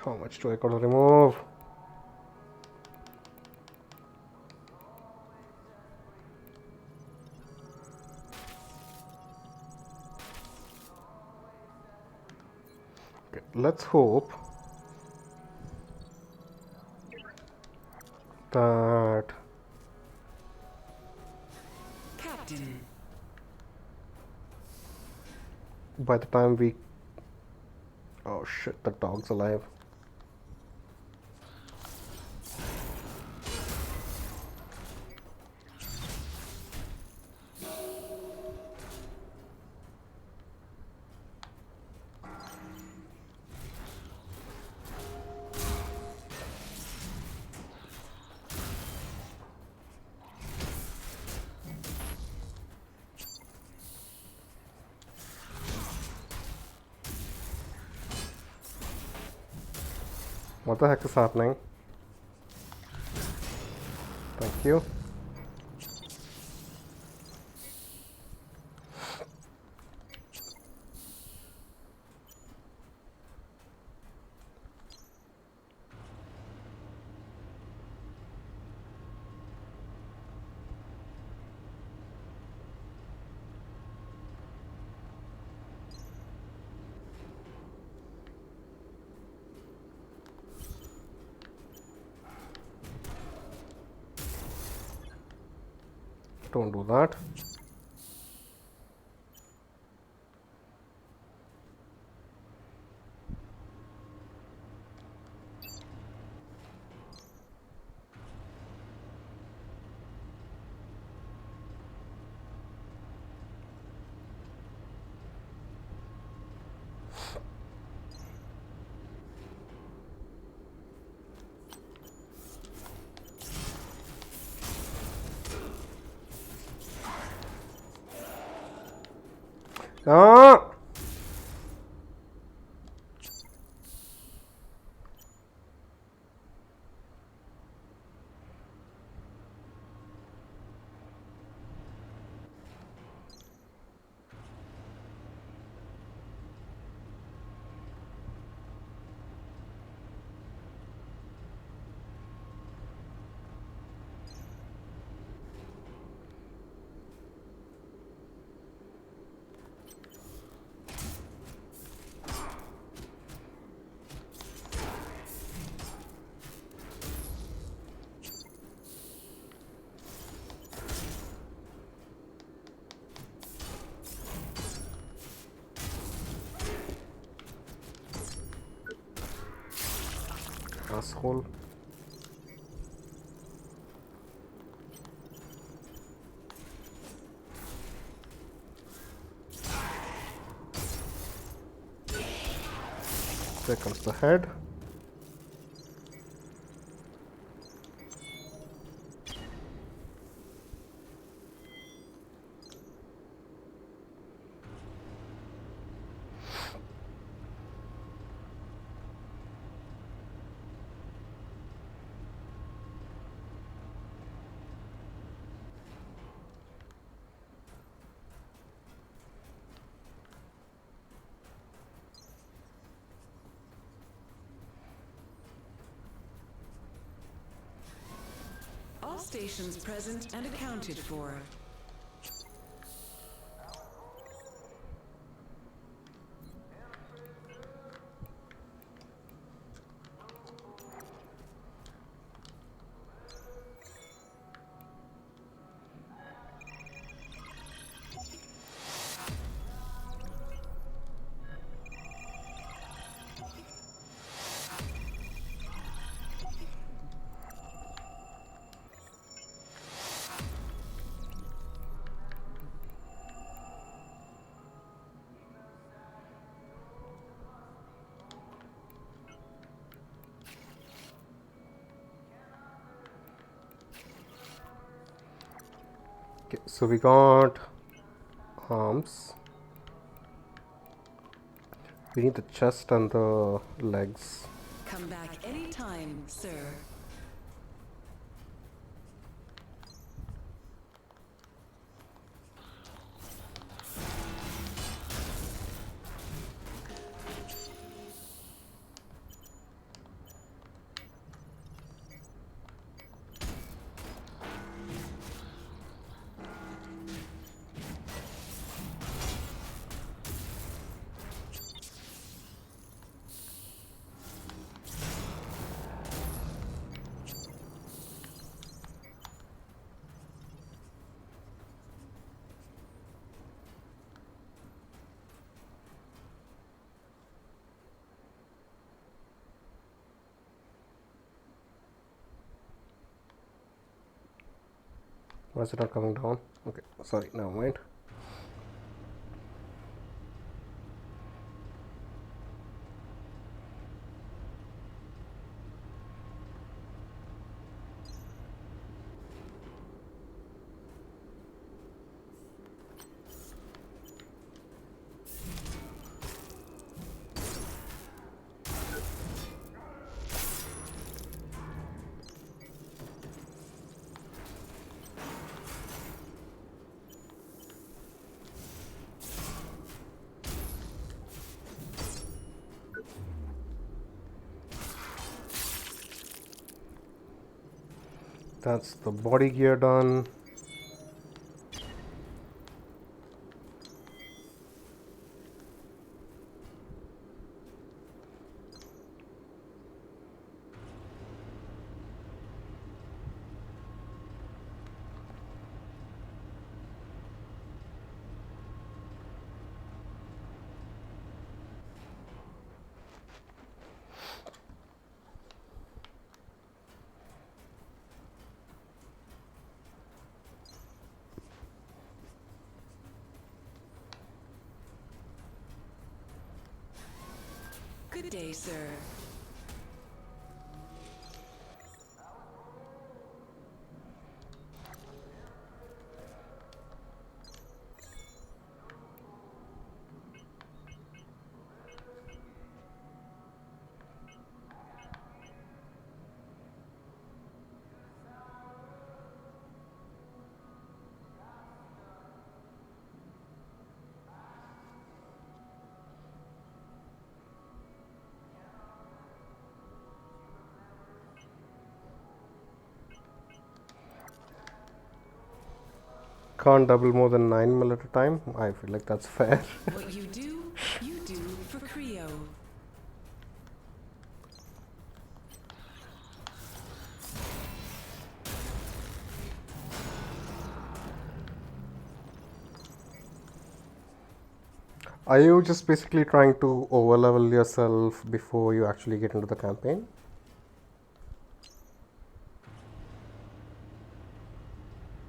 How much do I gotta remove? Okay, let's hope that Captain. by the time we... Oh shit, the dog's alive. What the heck is happening? Thank you. Don't do that. Ah! Asshole. There comes the head. All stations present and accounted for. Okay, so we got arms. We need the chest and the legs. Come back anytime, sir. Why is it not coming down? Okay, sorry, never mind. That's the body gear done. Good day, sir. Can't double more than 9 mil at a time. I feel like that's fair. What you do for Creo. Are you just basically trying to overlevel yourself before you actually get into the campaign?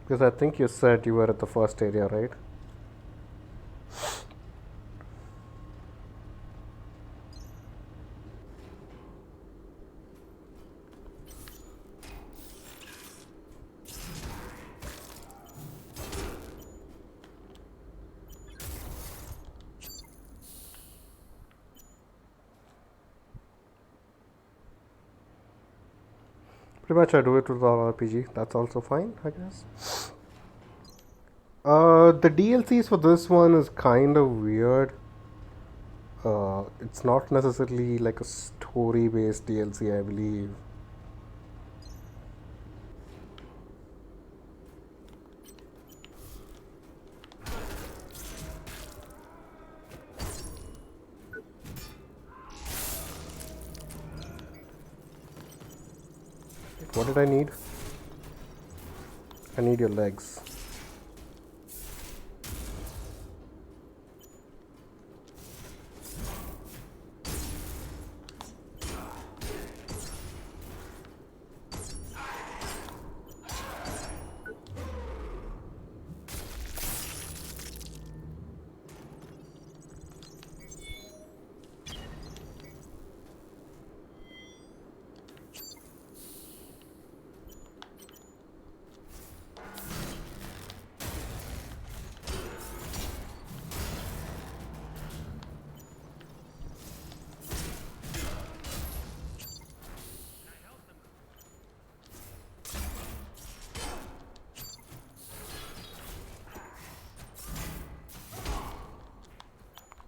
Because I think you said you were at the first area, right? Pretty much I do it with all RPG. That's also fine, I guess. The DLCs for this one is kind of weird. It's not necessarily like a story-based DLC, I believe. What did I need? I need your legs.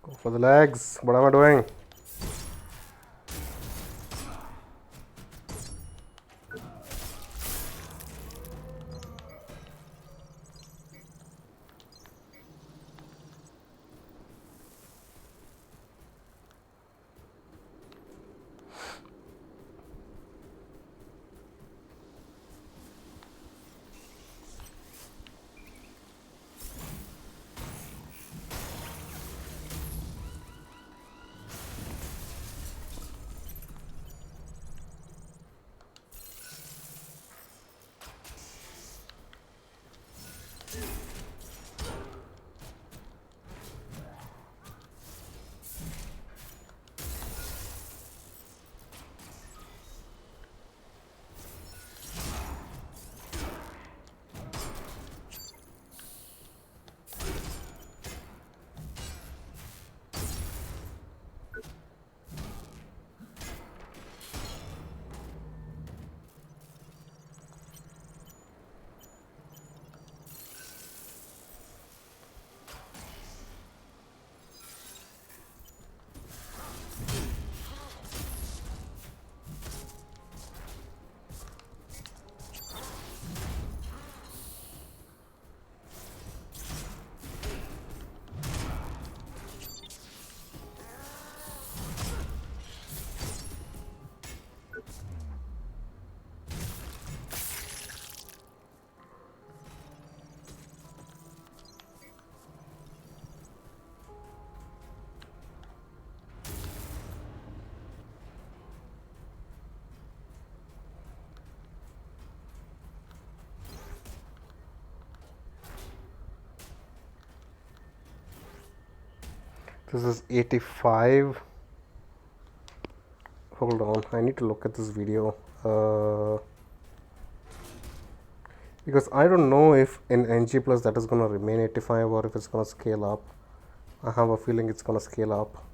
Go for the legs. What am I doing? This is 85. Hold on, I need to look at this video. Because I don't know if in NG plus that is gonna remain 85 or if it's gonna scale up. I have a feeling it's gonna scale up.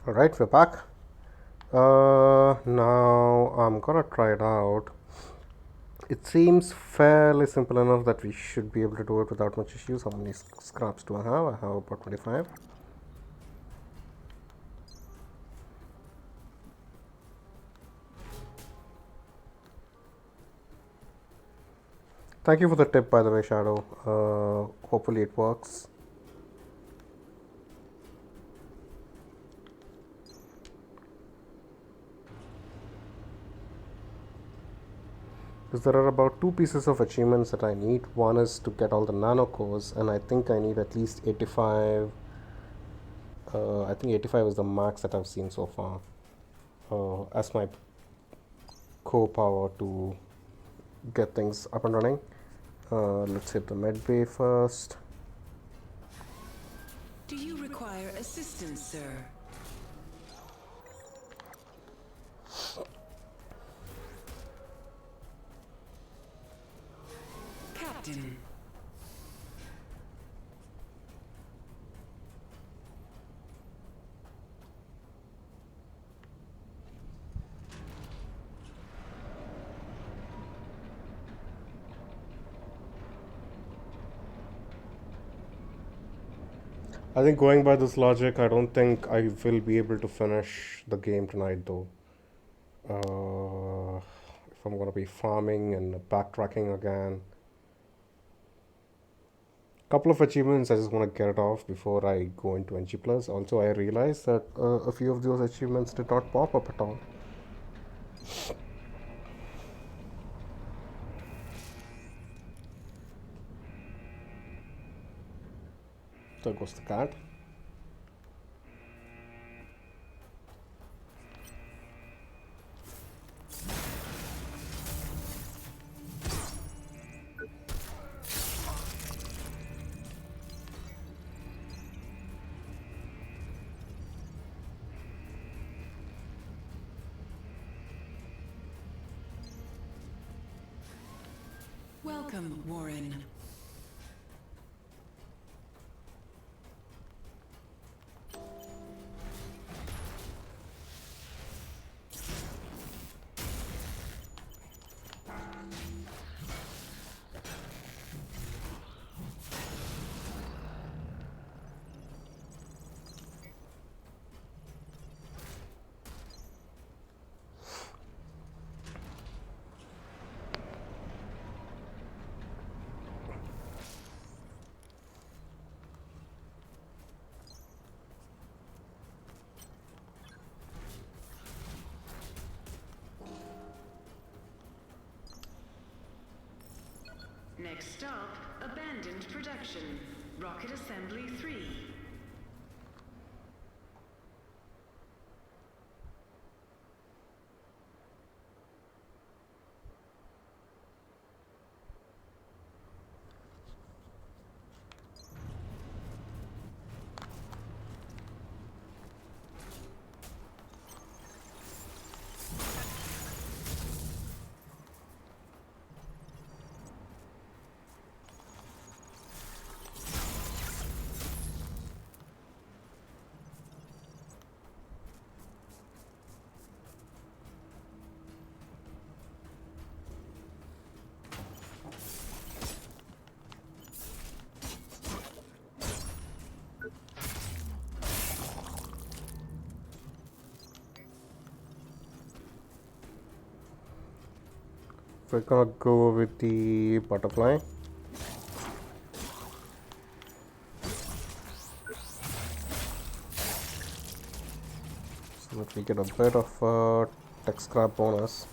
Alright, we're back. Now I'm gonna try it out. It seems fairly simple enough that we should be able to do it without much issues. How many scraps do I have? I have about 25. Thank you for the tip, by the way, Shadow. Hopefully it works. Because there are about 2 pieces of achievements that I need. One is to get all the nano cores, and I think I need at least 85. I think 85 is the max that I've seen so far as my core power to get things up and running. Let's hit the med bay first. Do you require assistance, sir? Captain. I think going by this logic, I don't think I will be able to finish the game tonight though. If I'm gonna be farming and backtracking again. Couple of achievements, I just want to get it off before I go into NG+. Also, I realized that a few of those achievements did not pop up at all. There goes the cat. Welcome, Warren. Next stop, abandoned production. Rocket Assembly 3. We're gonna go with the butterfly. So that we get a bit of tech scrap bonus.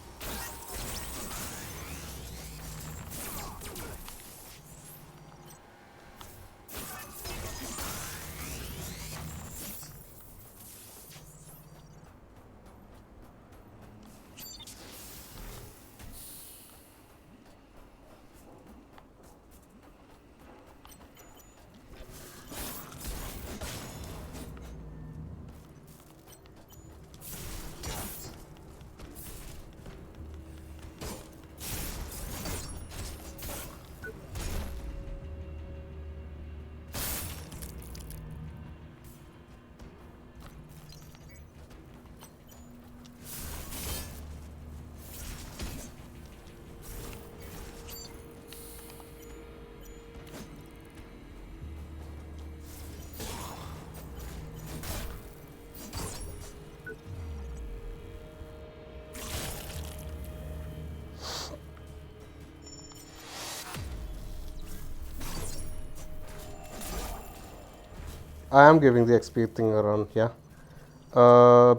I am giving the XP thing a run, yeah.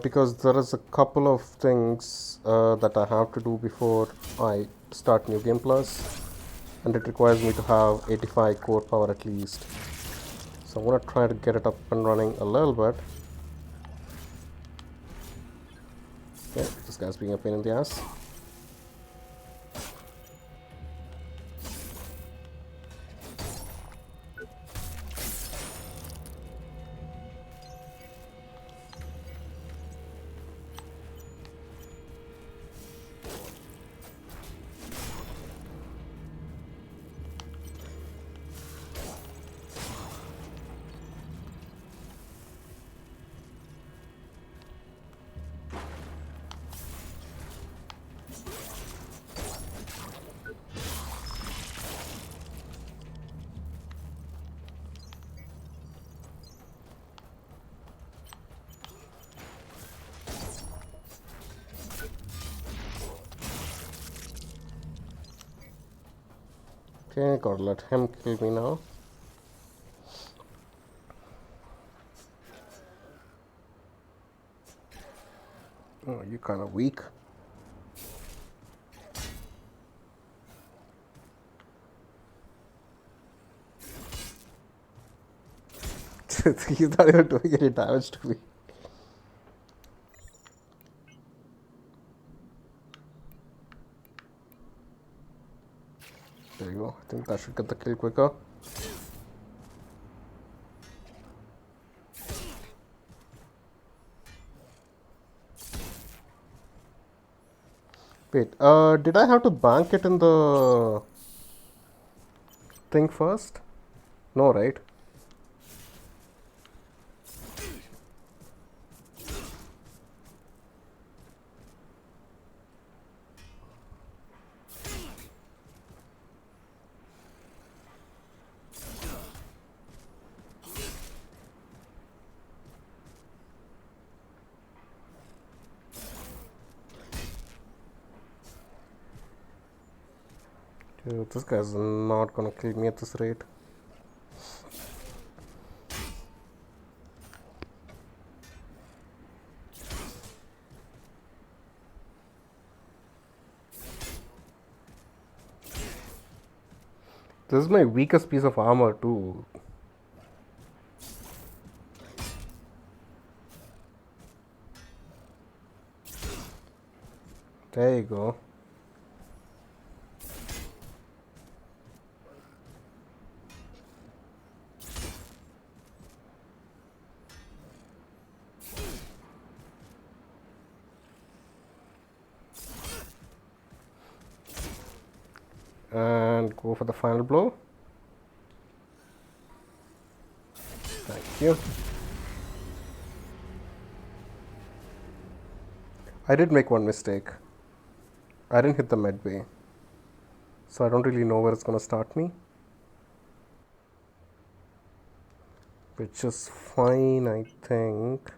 Because there is a couple of things that I have to do before I start New Game Plus, and it requires me to have 85 core power at least. So I'm gonna try to get it up and running a little bit. Okay, this guy's being a pain in the ass. Okay, gotta let him kill me now. Oh, you're kind of weak. He's not even doing any damage to me. There you go. I think that should get the kill quicker. Wait, did I have to bank it in the thing first? No, right? Dude, this guy's not gonna kill me at this rate. This is my weakest piece of armor too. There you go. And go for the final blow. Thank you. I did make one mistake. I didn't hit the med bay. So I don't really know where it's gonna start me. Which is fine, I think.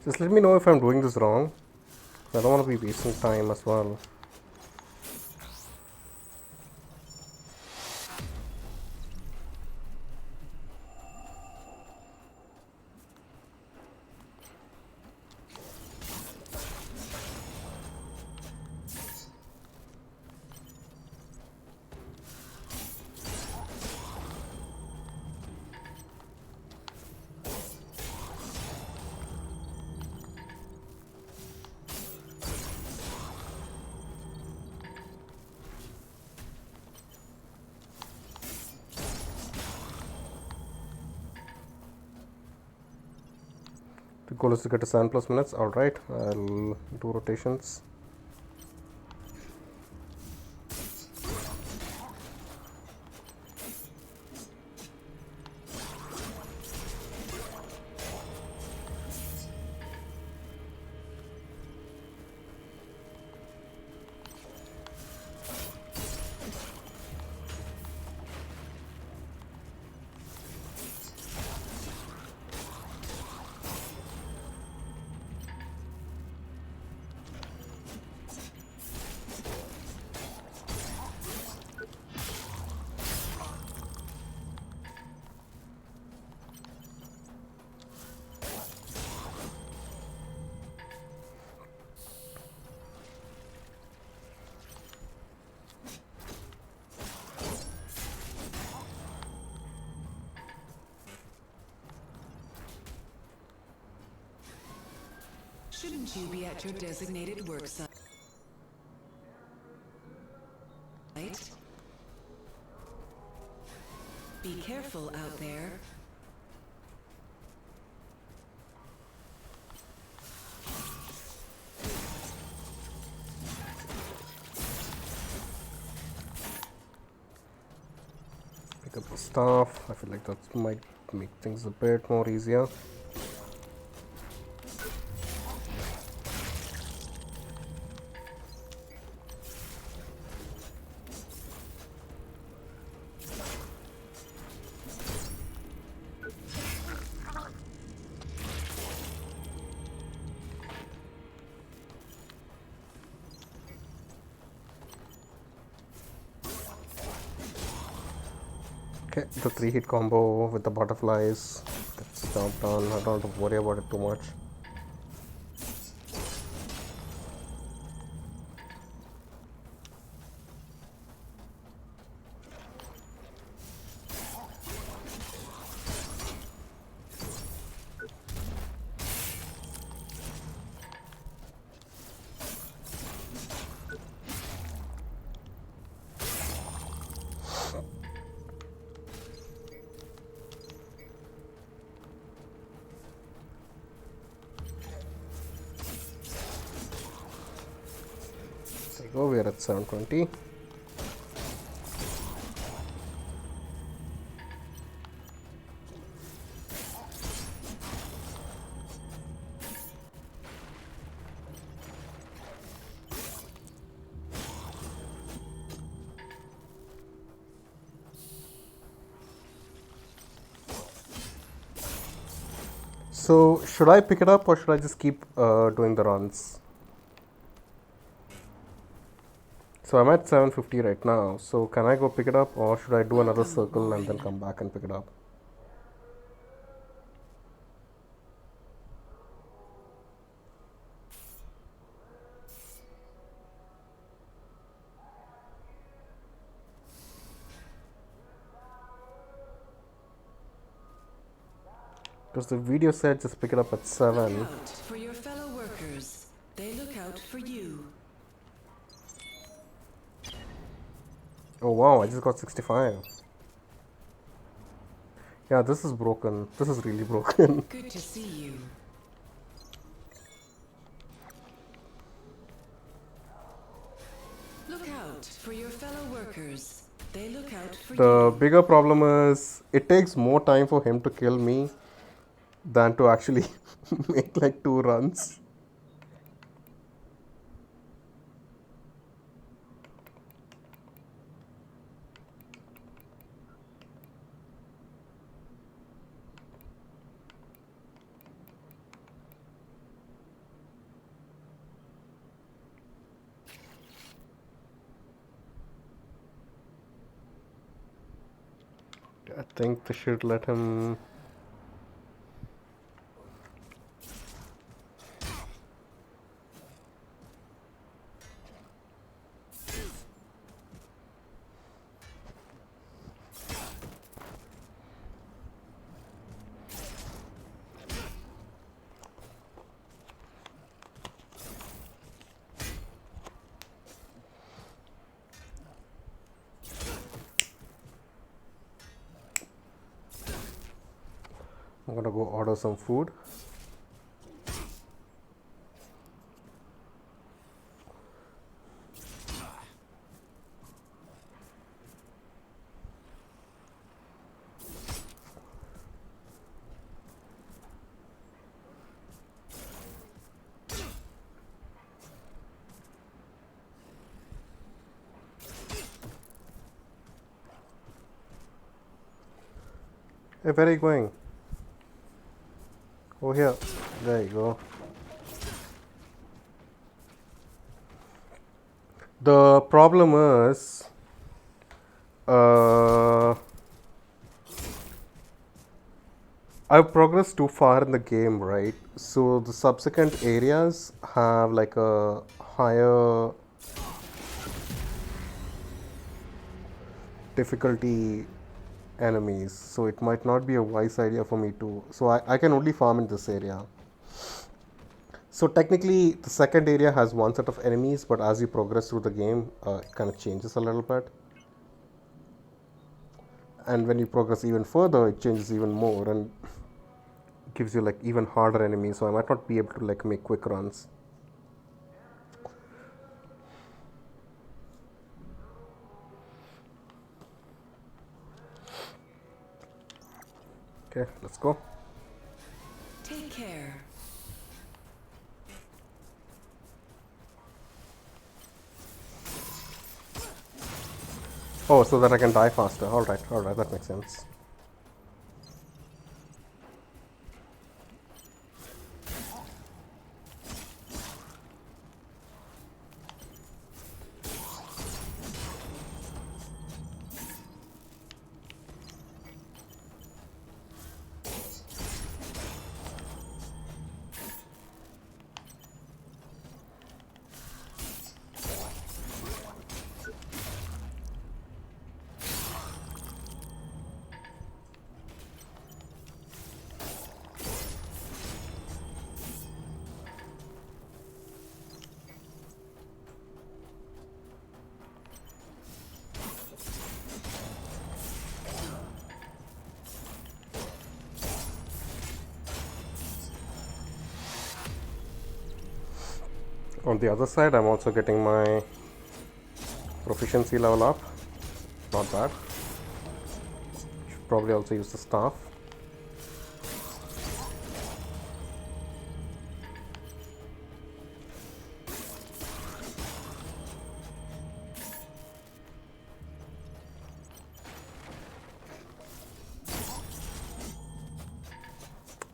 Just let me know if I'm doing this wrong. I don't want to be wasting time as well. The goal is to get to 7 plus minutes. Alright, I'll do rotations. Shouldn't you be at your designated work site? Be careful out there. Pick up the staff. I feel like that might make things a bit more easier. Okay, the 3-hit combo with the butterflies. That's the job done. I don't have to worry about it too much. There you go, we are at 720. So, should I pick it up or should I just keep doing the runs? So, I'm at 750 right now. So, can I go pick it up or should I do another circle and then come back and pick it up? Because the video said just pick it up at 7. Look out for your fellow workers. They look out for you. Oh wow, I just got 65. Yeah, this is broken. This is really broken. Good to see you. Look out for your fellow workers. They look out for The you. bigger problem is it takes more time for him to kill me than to actually make like 2 runs. I think they should let him. I'm gonna go order some food. Hey, where are you going? Oh, here. There you go. The problem is, I've progressed too far in the game, right? So the subsequent areas have like a higher difficulty enemies, so it might not be a wise idea for me to. So I can only farm in this area. So technically, the second area has one set of enemies, but as you progress through the game, it kind of changes a little bit. And when you progress even further, it changes even more and gives you like even harder enemies. So I might not be able to like make quick runs. Okay, let's go. Take care. Oh, so that I can die faster. Alright, that makes sense. On the other side, I'm also getting my proficiency level up. Not bad. Should probably also use the staff.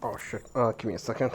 Oh shit. Give me a second.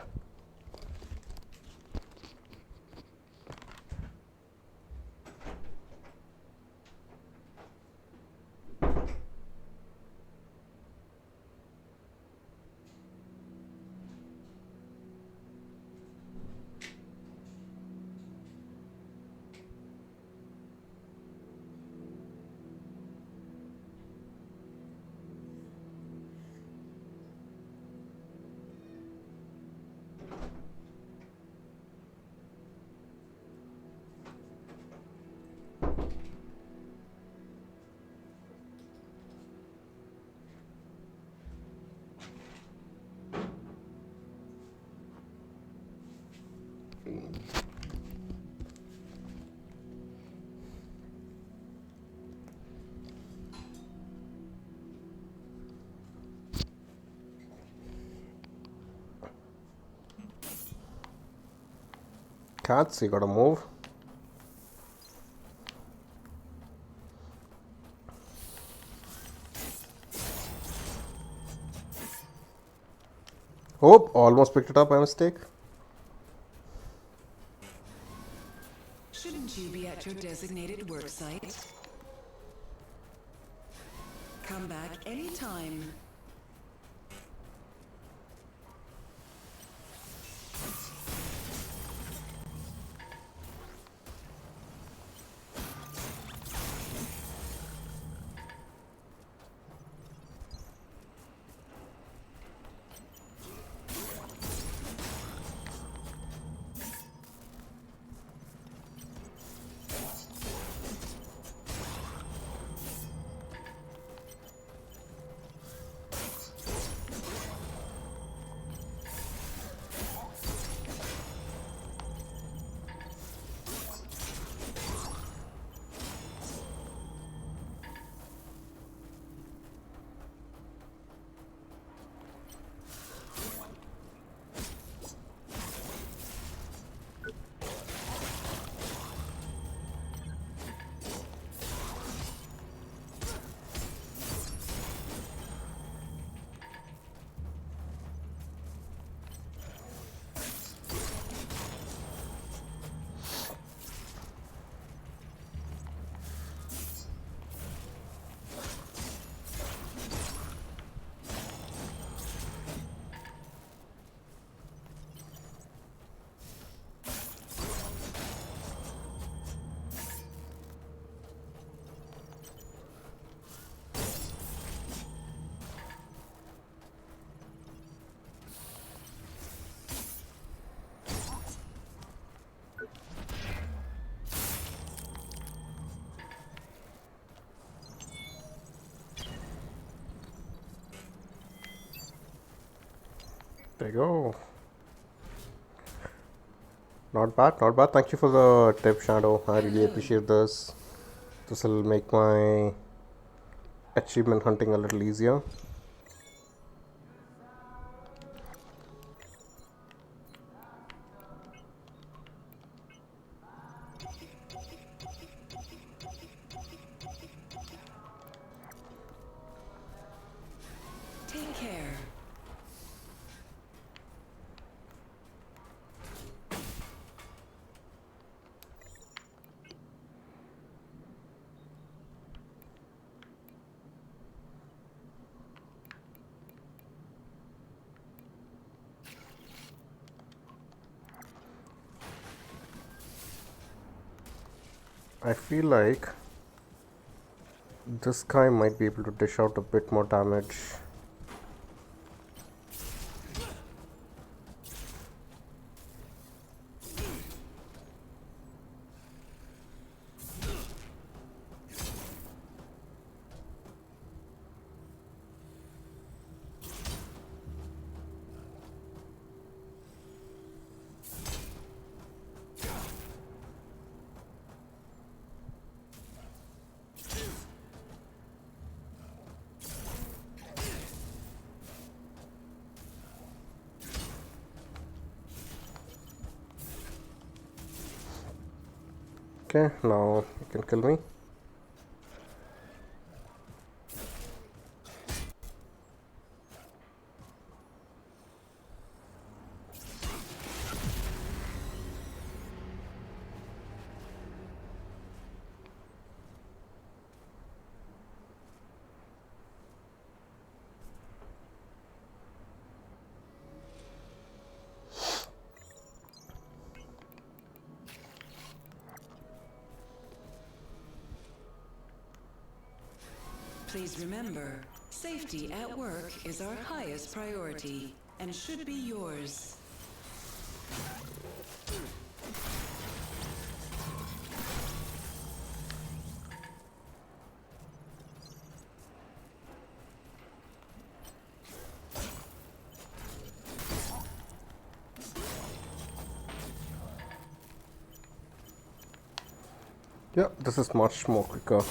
Cats, you gotta move. Oh, almost picked it up by mistake. Shouldn't you be at your designated work site? Come back anytime. There you go. Not bad, not bad. Thank you for the tip, Shadow. I really appreciate this. This will make my achievement hunting a little easier. Take care. I feel like this guy might be able to dish out a bit more damage. Okay, now you can kill me. Please remember, safety at work is our highest priority and should be yours. Yeah, this is much more quicker.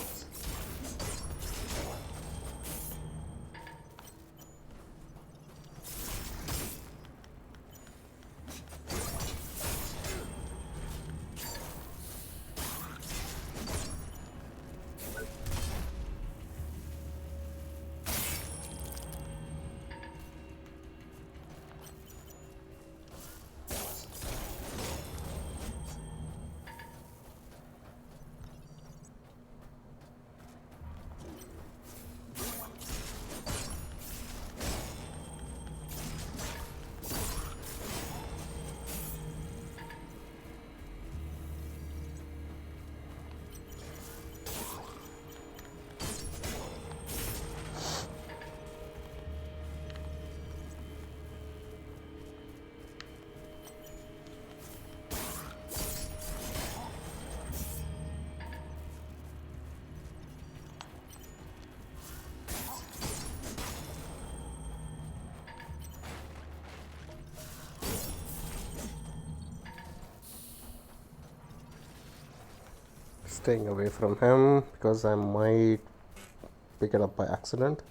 Staying away from him because I might pick it up by accident.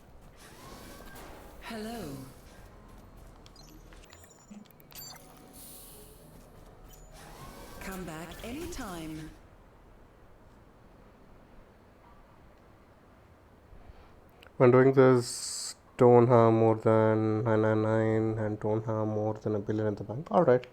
Hello. Come back anytime. When doing this, don't have more than 999 and don't have more than $1 billion in the bank. Alright.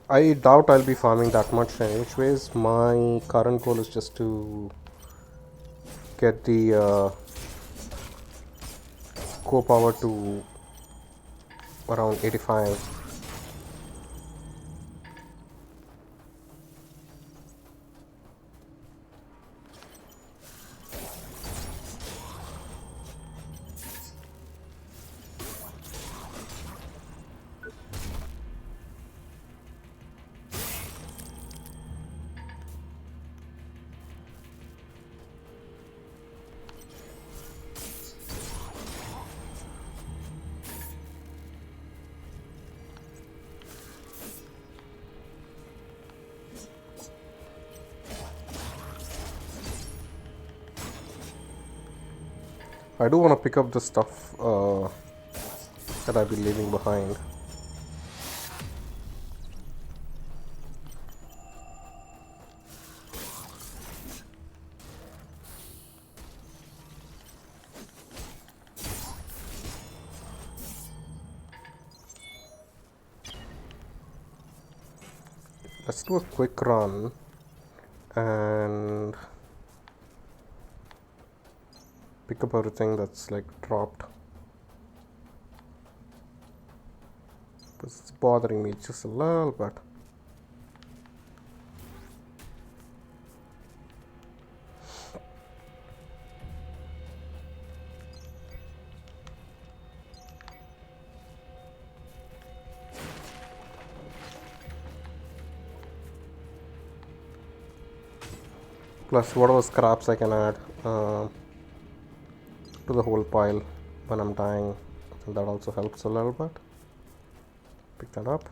I doubt I'll be farming that much in which ways. My current goal is just to get the core power to around 85. I do want to pick up the stuff that I've been leaving behind. Let's do a quick run and pick up everything that's like dropped. It's bothering me just a little bit. Plus whatever scraps I can add to the whole pile when I'm dying. I think that also helps a little bit. Pick that up.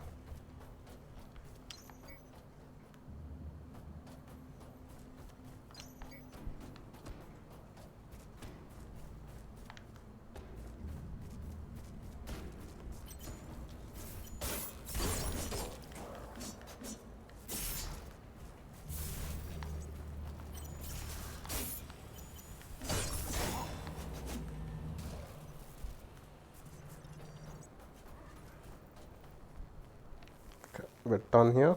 We're done here.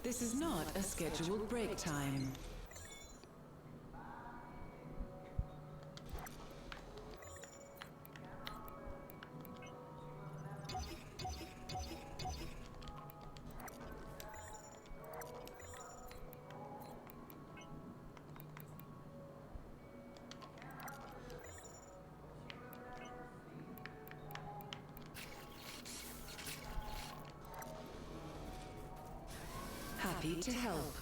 This is not a scheduled break time. Happy to help.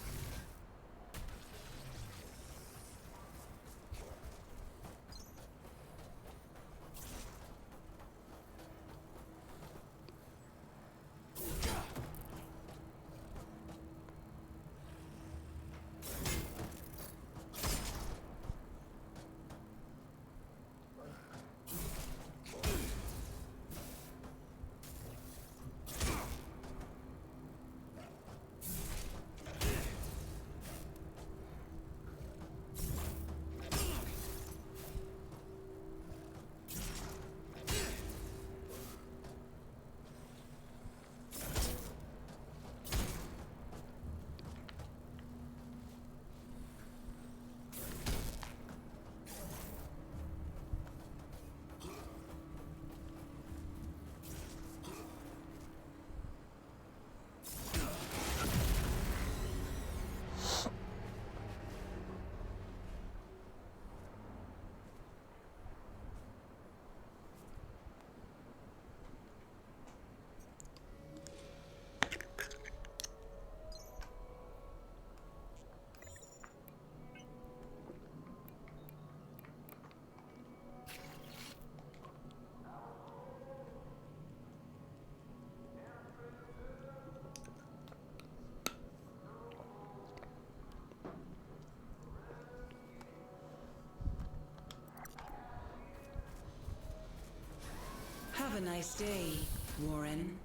Have a nice day, Warren.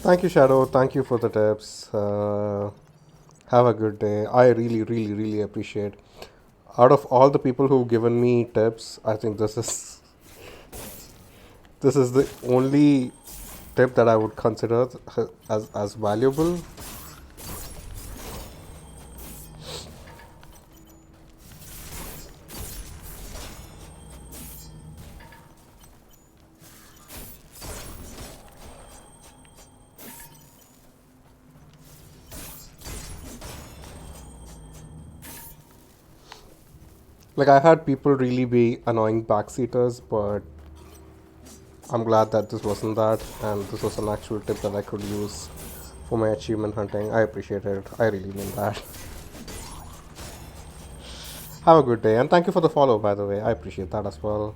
Thank you, Shadow. Thank you for the tips. Have a good day. I really appreciate. Out of all the people who've given me tips, I think this is the only tip that I would consider as valuable. Like, I had people really be annoying backseaters, but I'm glad that this wasn't that, and this was an actual tip that I could use for my achievement hunting. I appreciate it. I really mean that. Have a good day, and thank you for the follow, by the way. I appreciate that as well.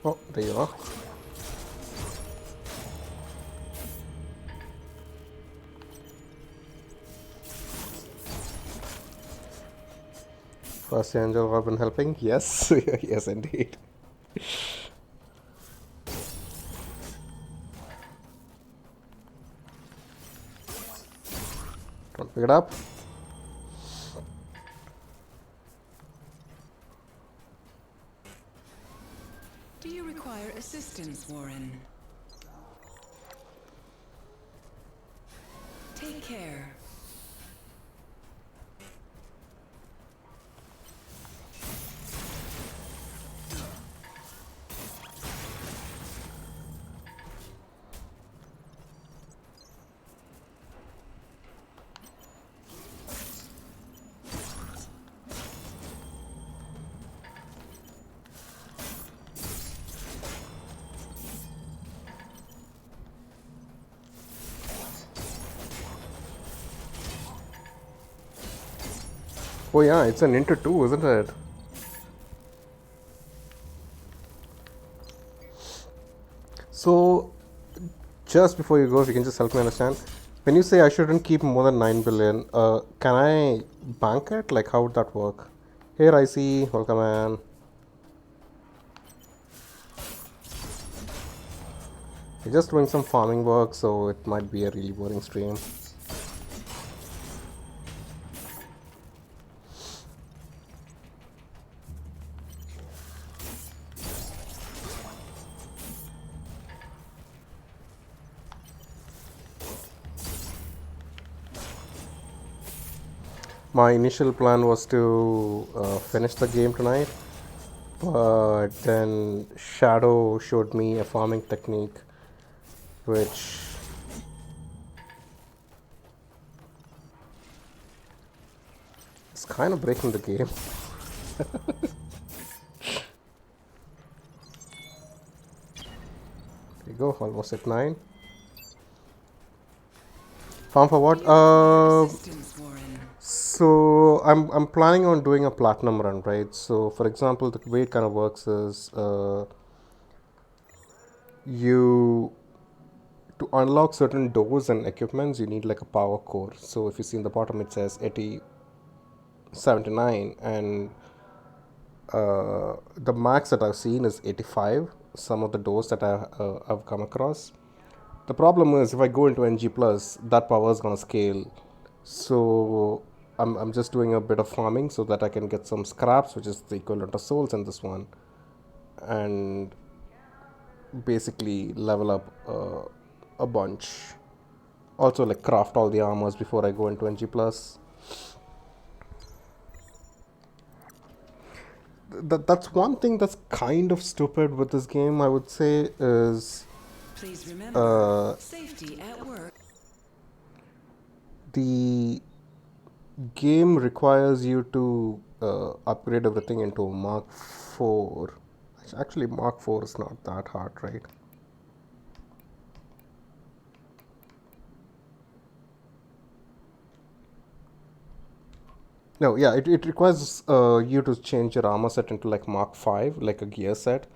Oh, there you are. First angel have been helping? Yes, yes indeed. Don't pick it up. Do you require assistance, Warren? Take care. Oh yeah, it's an into 2, isn't it? So, just before you go, if you can just help me understand, when you say I shouldn't keep more than 9 billion, can I bank it? Like, how would that work? Hey, Ricey, welcome, man. We're just doing some farming work, so it might be a really boring stream. My initial plan was to finish the game tonight, but then Shadow showed me a farming technique which is kind of breaking the game. There you go, almost at 9. Farm for what? So I'm planning on doing a platinum run, right? So for example, the way it kind of works is you to unlock certain doors and equipments you need like a power core. So if you see in the bottom it says 8079, and the max that I've seen is 85. Some of the doors that I've come across. The problem is if I go into NG plus, that power is gonna scale. So I'm just doing a bit of farming so that I can get some scraps, which is the equivalent of souls in this one, and basically level up a bunch. Also, like craft all the armors before I go into NG plus. That's one thing that's kind of stupid with this game, I would say, is Please remember, safety at work. The game requires you to upgrade everything into Mark 4. Actually, Mark 4 is not that hard, right? No, yeah, it requires you to change your armor set into like Mark 5, like a gear set.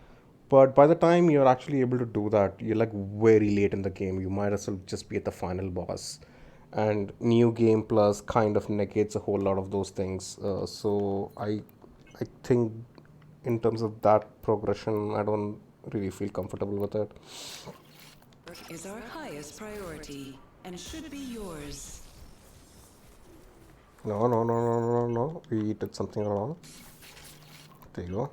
But by the time you're actually able to do that, you're like very late in the game. You might as well just be at the final boss. And New Game Plus kind of negates a whole lot of those things. So I think in terms of that progression, I don't really feel comfortable with it. Work is our highest priority and should be yours. No. We did something wrong. There you go.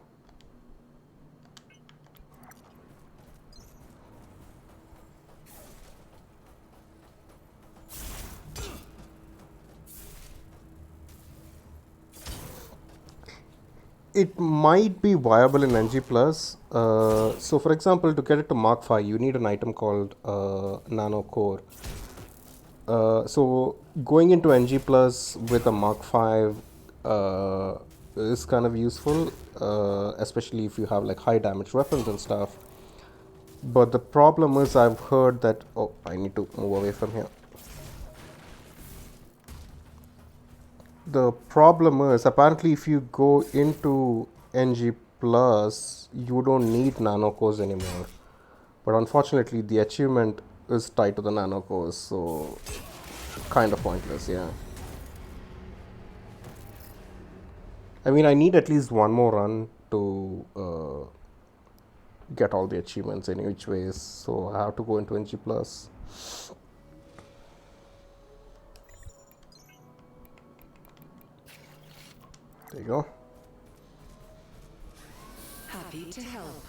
It might be viable in NG plus. So for example, to get it to Mark 5, you need an item called Nano Core. So going into NG plus with a Mark 5 is kind of useful, especially if you have like high damage weapons and stuff. But the problem is, I've heard that. Oh, I need to move away from here. The problem is, apparently, if you go into NG Plus, you don't need nano cores anymore. But unfortunately, the achievement is tied to the nano cores, so kind of pointless, yeah. I mean, I need at least one more run to get all the achievements in each ways, so I have to go into NG Plus. There you go. Happy to help.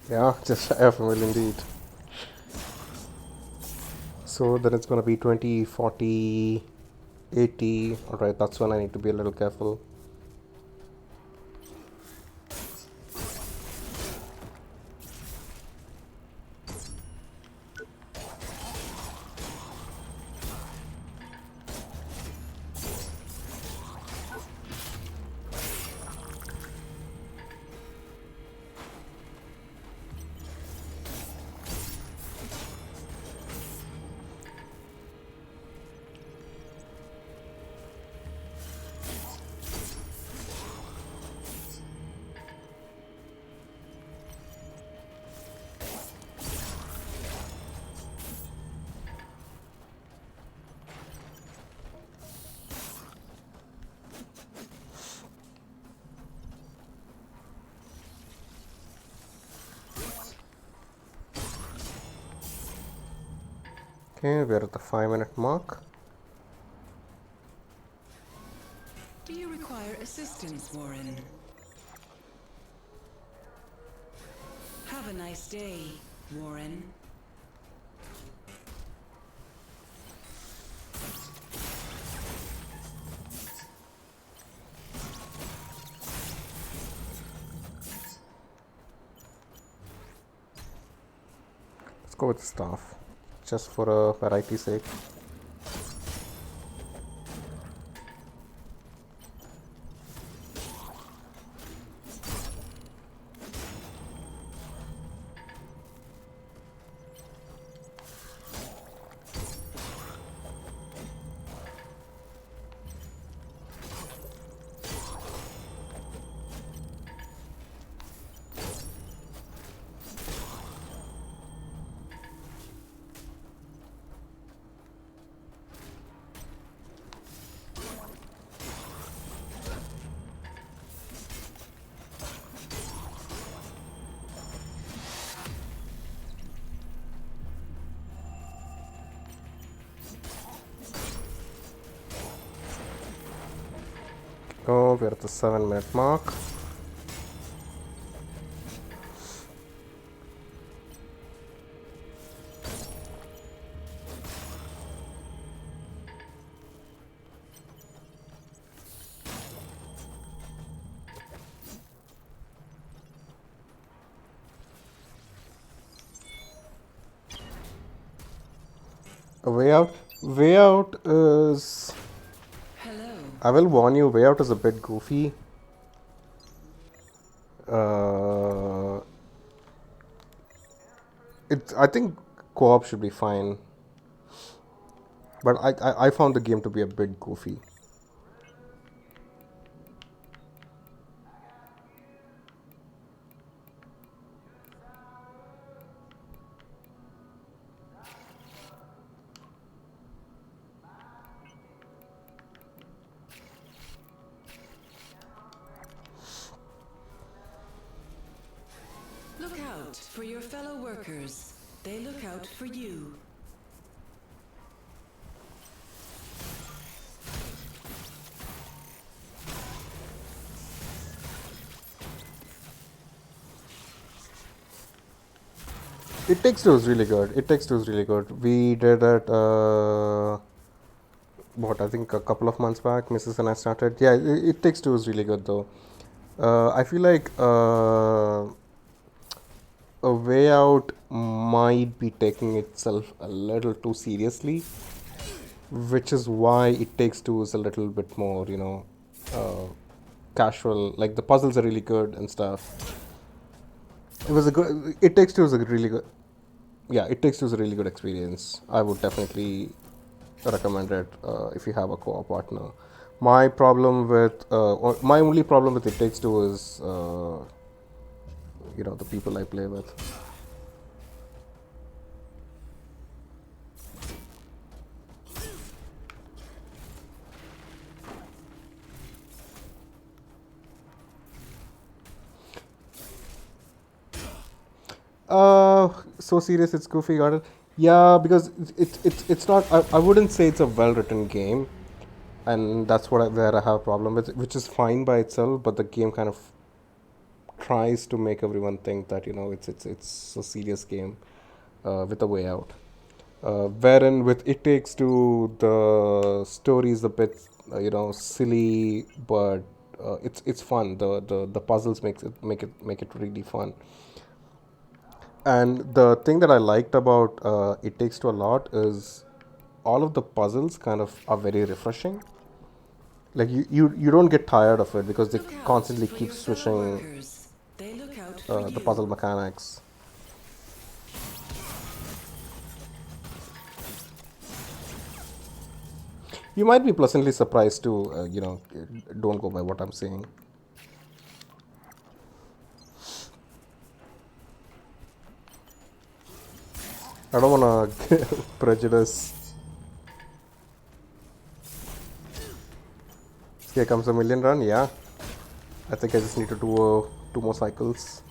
Yeah, just FML indeed. So then it's gonna be 20, 40, 80. Alright, that's when I need to be a little careful. Okay, we're at the 5-minute mark. Do you require assistance, Warren? Have a nice day, Warren. Let's go with staff, just for a variety's sake. Oh, we're at the 7-minute mark. A way out? Way out is... Hello. I will warn you, way out is a bit goofy. I think co-op should be fine. But I found the game to be a bit goofy. Look out for your fellow workers. They look out for you. It Takes Two is really good. It Takes Two is really good. We did it, what, I think a couple of months back, Mrs. and I started. Yeah, It Takes Two is really good though. I feel like A Way Out might be taking itself a little too seriously, which is why It Takes Two is a little bit more, casual. Like the puzzles are really good and stuff. It was a good. It Takes Two is a really good. Yeah, It Takes Two is a really good experience. I would definitely recommend it if you have a co-op partner. My only problem with It Takes Two is the people I play with. So serious it's goofy, got it. Yeah, because it's not. I wouldn't say it's a well-written game, and that's where I have a problem with, which is fine by itself. But the game kind of tries to make everyone think that it's a serious game with a way out. Wherein with It Takes Two, the story is a bit silly, but it's fun. The puzzles make it really fun. And the thing that I liked about It Takes Two a lot is all of the puzzles kind of are very refreshing. Like you don't get tired of it because they Look out constantly for keep your fellow switching workers. They look out for the you. puzzle mechanics. You might be pleasantly surprised too. Don't go by what I'm saying. I don't wanna prejudice. Here comes a million run. Yeah, I think I just need to do two more cycles.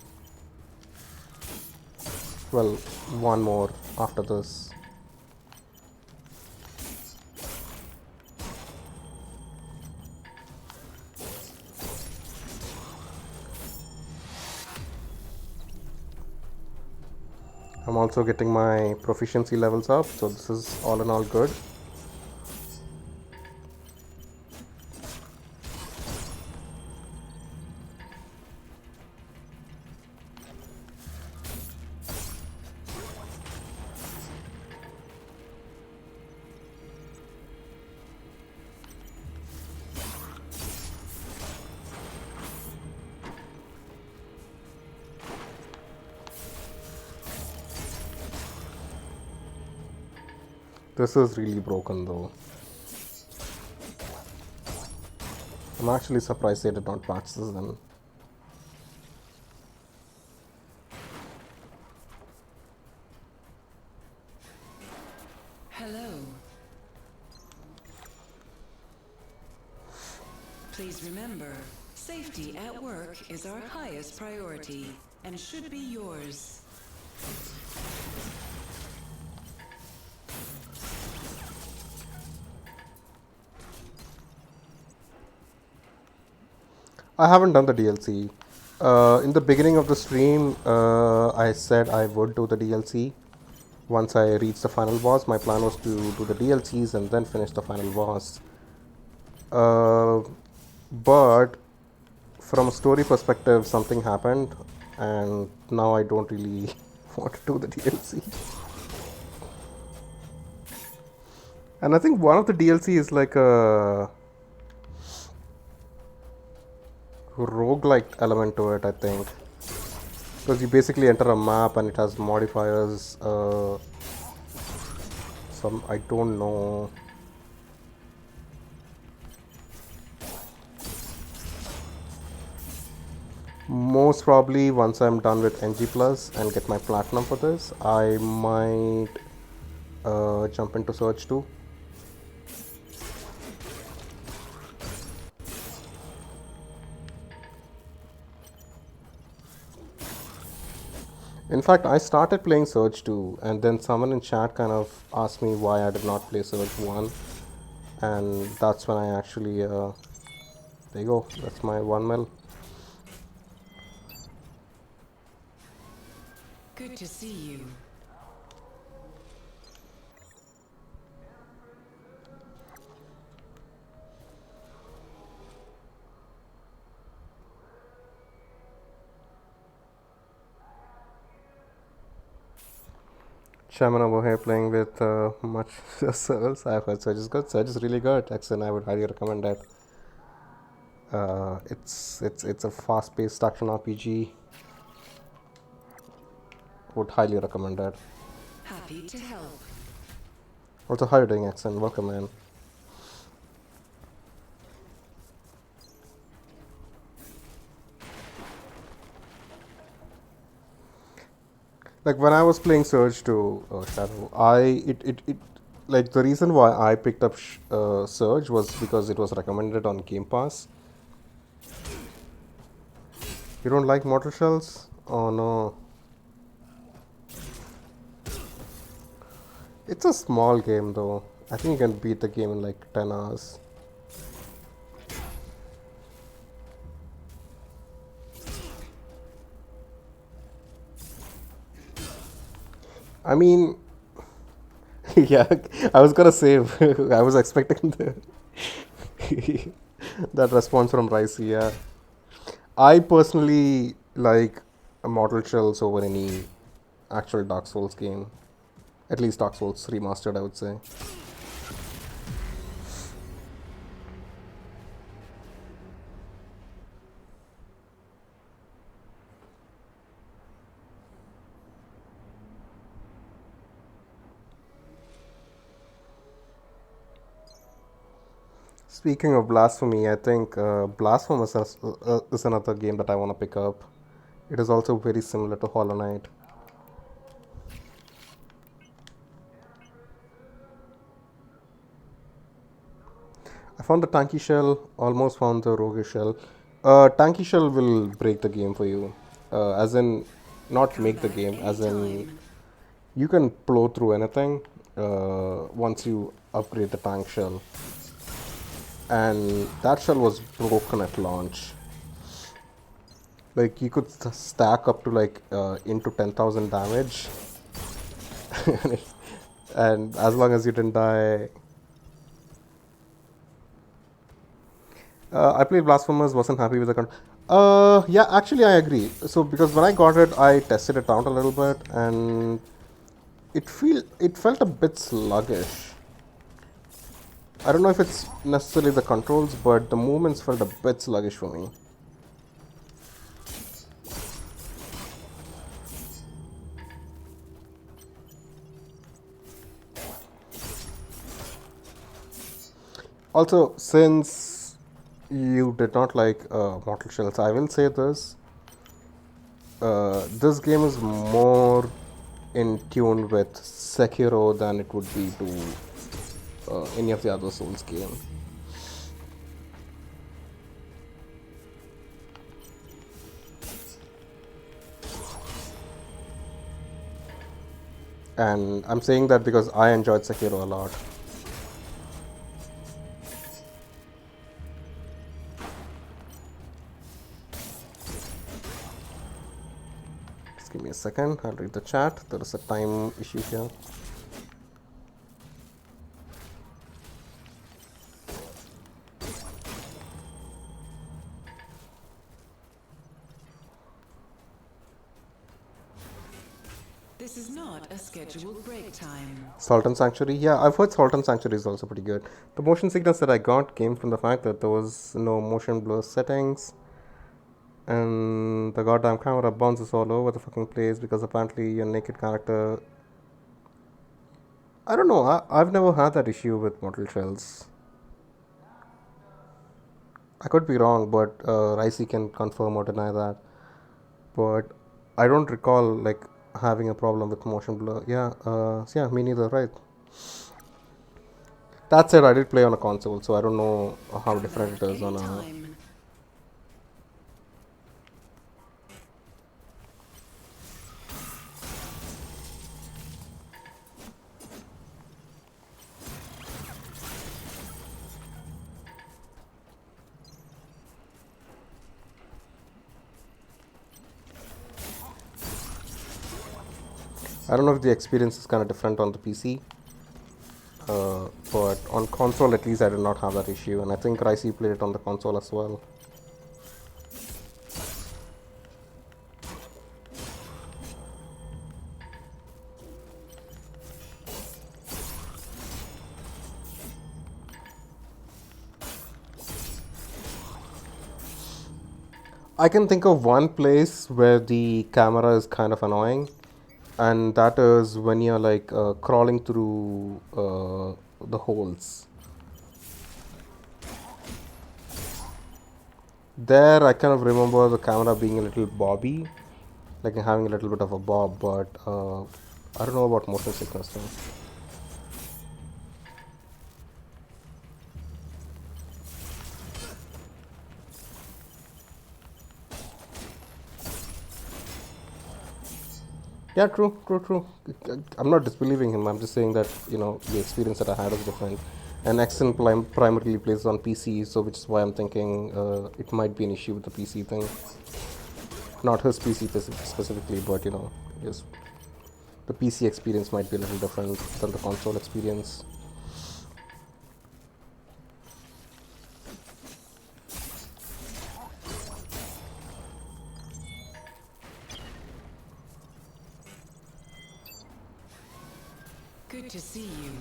Well, one more after this. I'm also getting my proficiency levels up, so this is all in all good. This is really broken though. I'm actually surprised they did not patch this then. Hello. Please remember, safety at work is our highest priority and should be yours. I haven't done the DLC. In the beginning of the stream, I said I would do the DLC once I reach the final boss. My plan was to do the DLCs and then finish the final boss. But from a story perspective, something happened, and now I don't really want to do the DLC. And I think one of the DLC is like a roguelike element to it, I think. Because you basically enter a map and it has modifiers. I don't know. Most probably once I'm done with NG Plus and get my platinum for this, I might jump into Search 2. In fact, I started playing Surge 2, and then someone in chat kind of asked me why I did not play Surge 1, and that's when I actually, there you go, that's my 1 mil. Good to see you. Shaman over here playing with much souls. I've heard Surge is good. Surge is really good. Actually, I would highly recommend it. It's a fast-paced action RPG. Would highly recommend it. Happy to help. Also, how are you doing, Axon? Welcome in. Like when I was playing Surge to Shadow, it like the reason why I picked up Surge was because it was recommended on Game Pass. You don't like Mortal Shells? Oh no. It's a small game though. I think you can beat the game in like 10 hours. I mean, yeah, I was gonna say, I was expecting that response from Ricey, yeah. I personally like Mortal Shells over any actual Dark Souls game. At least Dark Souls Remastered, I would say. Speaking of Blasphemy, I think Blasphemous is another game that I want to pick up. It is also very similar to Hollow Knight. I found the Tanky Shell, almost found the Roguish Shell. Tanky Shell will break the game for you. As in, not make the game, as in, you can blow through anything once you upgrade the Tank Shell. And that shell was broken at launch. Like, you could stack up to like into 10,000 damage. And as long as you didn't die. I played Blasphemous, wasn't happy with the yeah, actually I agree. So because when I got it, I tested it out a little bit, and it felt a bit sluggish. I don't know if it's necessarily the controls, but the movements felt a bit sluggish for me. Also, since you did not like Mortal Shells, I will say this. This game is more in tune with Sekiro than it would be to any of the other Souls game. And I'm saying that because I enjoyed Sekiro a lot. Just give me a second, I'll read the chat. There is a time issue here. This is not a scheduled break time. Salt and Sanctuary, yeah, I've heard Salt and Sanctuary is also pretty good. The motion sickness that I got came from the fact that there was no motion blur settings, and the goddamn camera bounces all over the fucking place because apparently your naked character. I don't know, I've never had that issue with Mortal Shells. I could be wrong, but Ricey can confirm or deny that. But I don't recall like having a problem with motion blur. Yeah, yeah, me neither, right? That said, I did play on a console, so I don't know how different it is on a. I don't know if the experience is kind of different on the PC, but on console at least I did not have that issue, and I think Ricey played it on the console as well. I can think of one place where the camera is kind of annoying, and that is when you're like crawling through the holes. There, I kind of remember the camera being a little bobby, like having a little bit of a bob, but I don't know about motion sickness though. Yeah, true, true, true. I'm not disbelieving him. I'm just saying that the experience that I had is different. And Accent primarily plays on PC, so which is why I'm thinking it might be an issue with the PC thing. Not his PC specifically, but just the PC experience might be a little different than the console experience. Good to see you.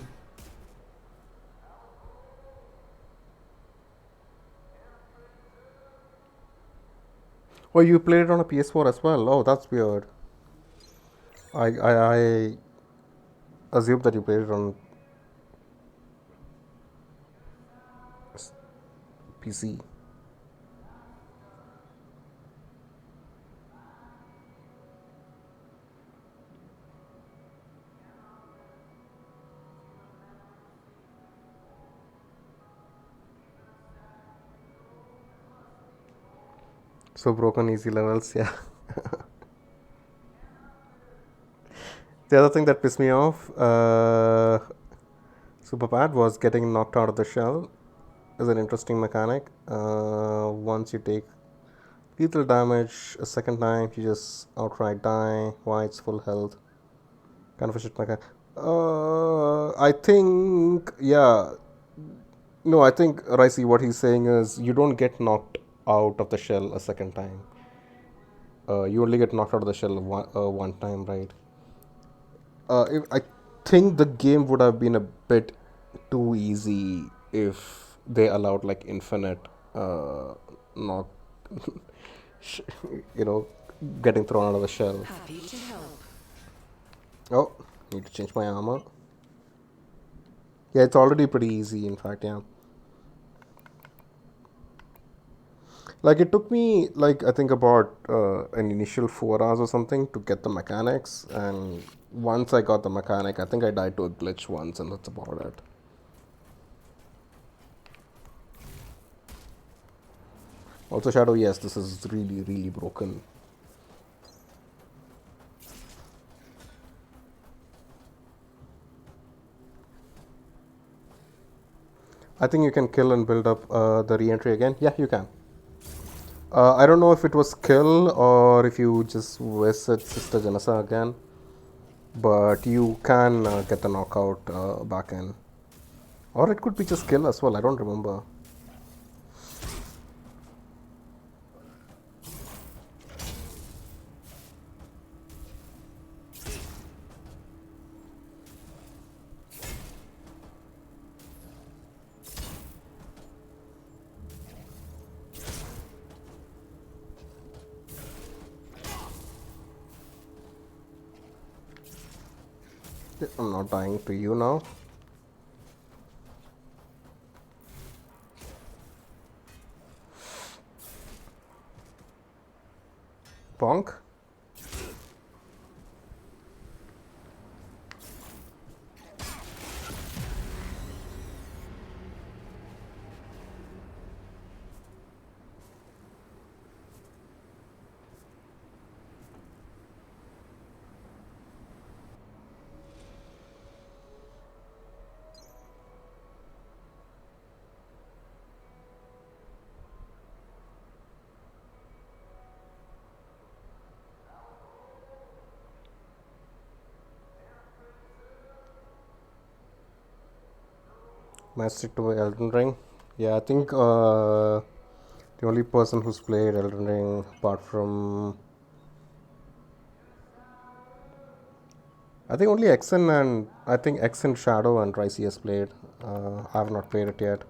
Oh, you played it on a PS4 as well? Oh, that's weird. I assumed that you played it on PC. So broken easy levels, yeah. The other thing that pissed me off super bad was getting knocked out of the shell is an interesting mechanic. Once you take lethal damage a second time, you just outright die. Why? It's full health. Kind of a shit mechanic. I think, yeah. No, I think, Ricey, what he's saying is you don't get knocked out of the shell a second time. You only get knocked out of the shell one time, right? I think the game would have been a bit too easy if they allowed like infinite, not, you know, getting thrown out of the shell. Happy to help. Oh, need to change my armor. Yeah, it's already pretty easy, in fact, yeah. Like it took me like I think about an initial 4 hours or something to get the mechanics, and once I got the mechanic, I think I died to a glitch once, and that's about it. Also, Shadow, yes, this is really, really broken. I think you can kill and build up the re-entry again. Yeah, you can. I don't know if it was kill or if you just visit Sister Janasa again, but you can get the knockout back in. Or it could be just kill as well, I don't remember. I'm not dying to you now. Bonk. Mastery to Elden Ring. Yeah, I think the only person who's played Elden Ring apart from I think only Exen and I think Exen Shadow and Ricey has played. I have not played it yet.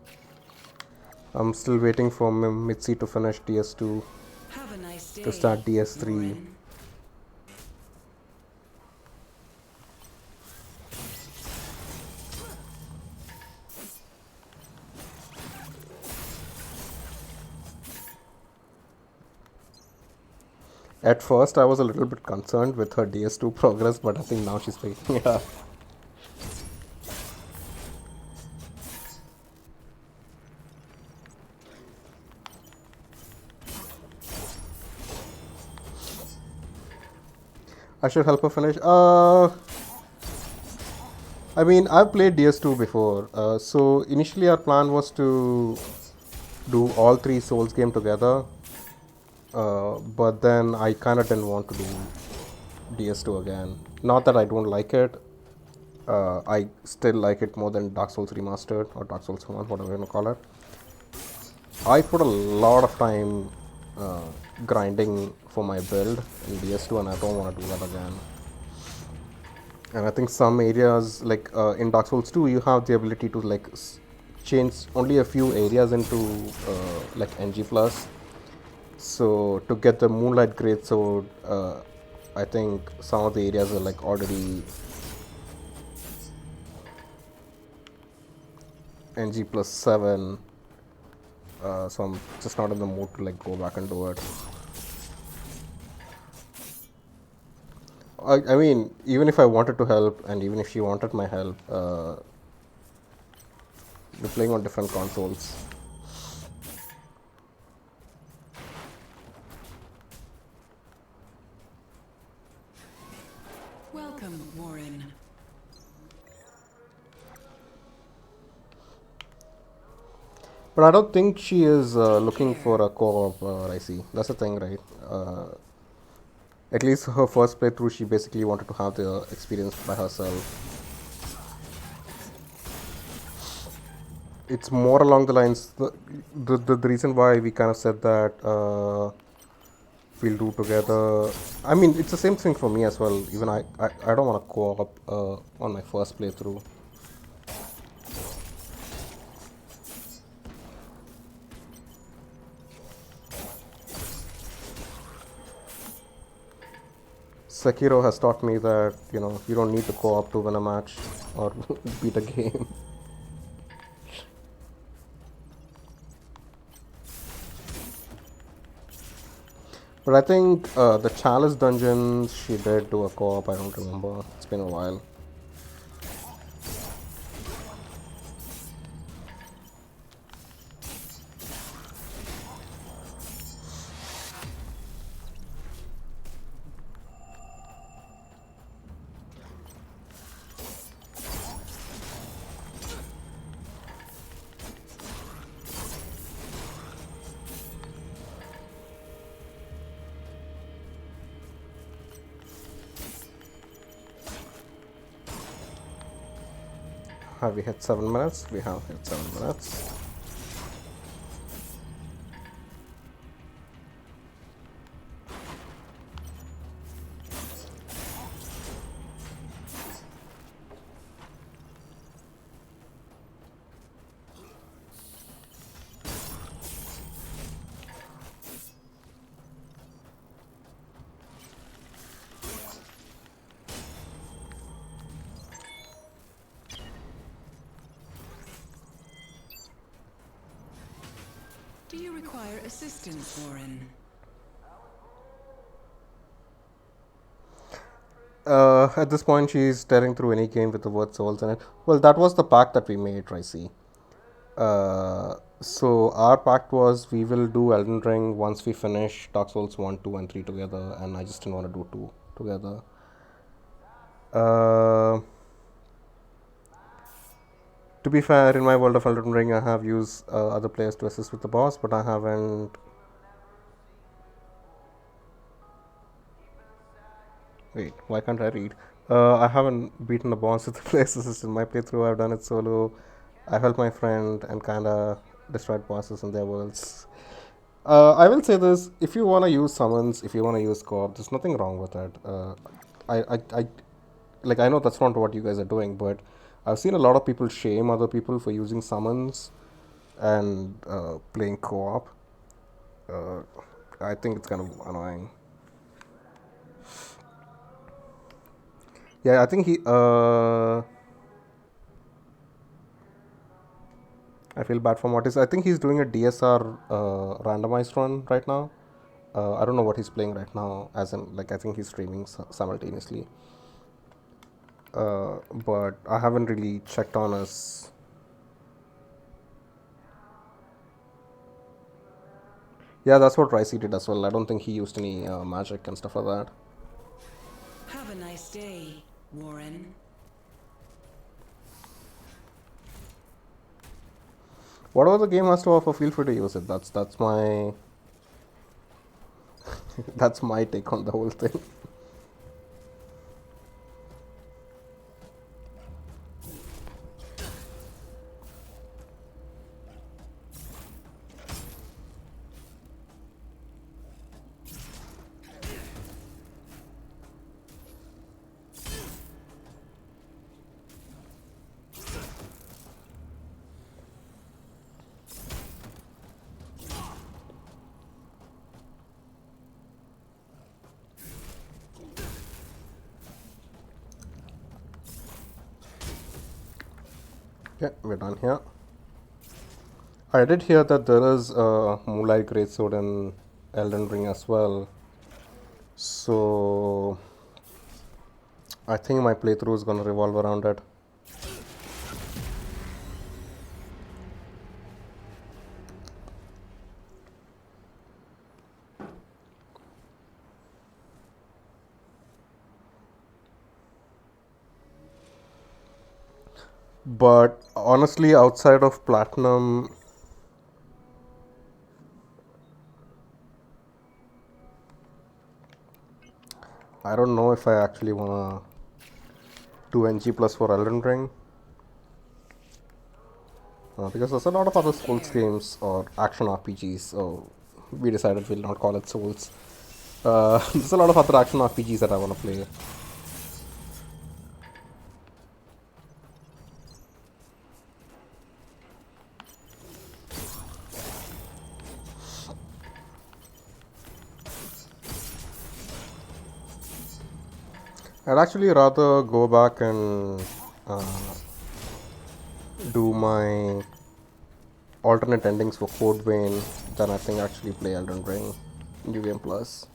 I'm still waiting for Mitzi to finish DS2. Have a nice day. to start DS3. Warren. At first, I was a little bit concerned with her DS2 progress, but I think now she's picking it up. I should help her finish. I mean, I've played DS2 before. So initially, our plan was to do all three Souls game together. But then I kind of didn't want to do DS2 again. Not that I don't like it. I still like it more than Dark Souls Remastered or Dark Souls 1, whatever you want to call it. I put a lot of time grinding for my build in DS2, and I don't want to do that again. And I think some areas, like in Dark Souls 2, you have the ability to like change only a few areas into like NG+. So to get the Moonlight Greatsword, I think some of the areas are like already NG+7. So I'm just not in the mood to like go back and do it. I mean, even if I wanted to help, and even if she wanted my help, we're playing on different consoles. Welcome, Warren. But I don't think she is looking for a co-op, I see. That's the thing, right? At least her first playthrough, she basically wanted to have the experience by herself. It's more along the lines, the reason why we kind of said that we'll do together. I mean, it's the same thing for me as well. Even I don't want to co-op on my first playthrough. Sekiro has taught me that, you know, you don't need to co-op to win a match or beat a game. But I think the chalice dungeons she did do a co-op, I don't remember. It's been a while. Have we hit 7 minutes? We have hit 7 minutes. Do you require assistance, Warren? At this point, she's tearing through any game with the word souls in it. Well, that was the pact that we made, Tracy. So our pact was we will do Elden Ring once we finish Dark Souls 1, 2, and 3 together, and I just didn't want to do 2 together. To be fair, in my world of Elden Ring, I have used other players to assist with the boss, but I haven't. Wait, why can't I read? I haven't beaten the boss with the players assist in my playthrough. I've done it solo. I've helped my friend and kinda destroyed bosses in their worlds. I will say this: if you want to use summons, if you want to use co-op, there's nothing wrong with it. I know that's not what you guys are doing, but I've seen a lot of people shame other people for using summons and playing co-op. I think it's kind of annoying. Yeah, I think he. I feel bad for Mortis. I think he's doing a DSR randomized run right now. I don't know what he's playing right now. As in, like, I think he's streaming simultaneously. But I haven't really checked on his. Yeah, that's what Ricey did as well. I don't think he used any magic and stuff like that. Have a nice day, Warren. Whatever the game has to offer, feel free to use it. That's my that's my take on the whole thing. Yeah, we're done here. I did hear that there is a Moonlight Greatsword in Elden Ring as well. So I think my playthrough is gonna revolve around it. But honestly, outside of Platinum, I don't know if I actually wanna do NG plus for Elden Ring. Because there's a lot of other Souls games or action RPGs, so we decided we'll not call it Souls. There's a lot of other action RPGs that I want to play. I'd actually rather go back and do my alternate endings for Code Vein than I think actually play Elden Ring New Game Plus.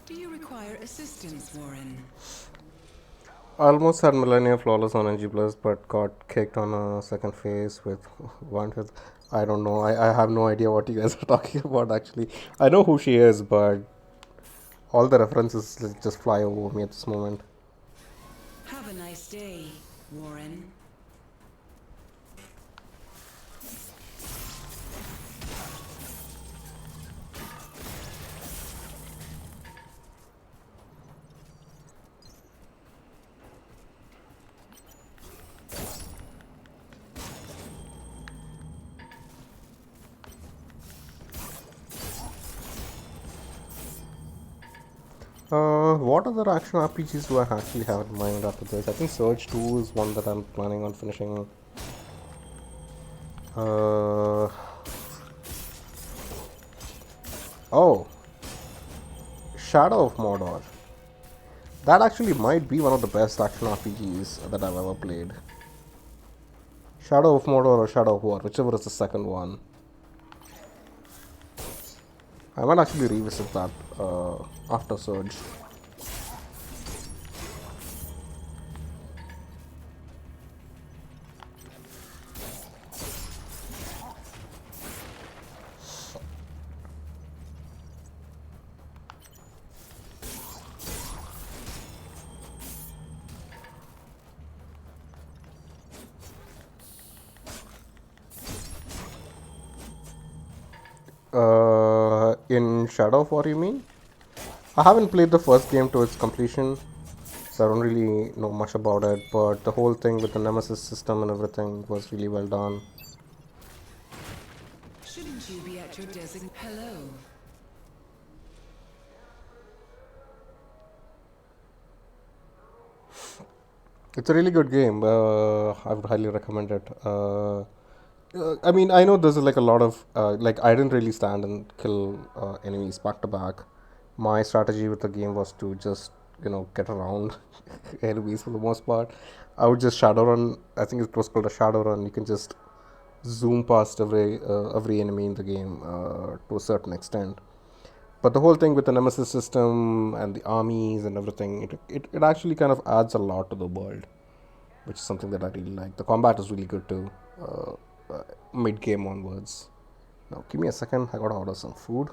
Do you require assistance, Warren? I almost had Millennia Flawless on NG Plus, but got kicked on a second phase with one with. I don't know. I have no idea what you guys are talking about actually. I know who she is, but all the references just fly over me at this moment. Have a nice day, Warren. What other action RPGs do I actually have in mind after this? I think Surge 2 is one that I'm planning on finishing. Oh, Shadow of Mordor. That actually might be one of the best action RPGs that I've ever played. Shadow of Mordor or Shadow of War, whichever is the second one. I might actually revisit that after Surge. In Shadow of War, you mean? I haven't played the first game to its completion, so I don't really know much about it. But the whole thing with the Nemesis system and everything was really well done. Shouldn't you be at your designated... Hello. It's a really good game. I would highly recommend it. I mean, I know there's like a lot of like I didn't really stand and kill enemies back to back. My strategy with the game was to just get around enemies for the most part. I would just shadow run. I think it was called a shadow run. You can just zoom past every enemy in the game to a certain extent. But the whole thing with the Nemesis system and the armies and everything, it actually kind of adds a lot to the world, which is something that I really like. The combat is really good too, mid game onwards. Now, give me a second, I gotta order some food.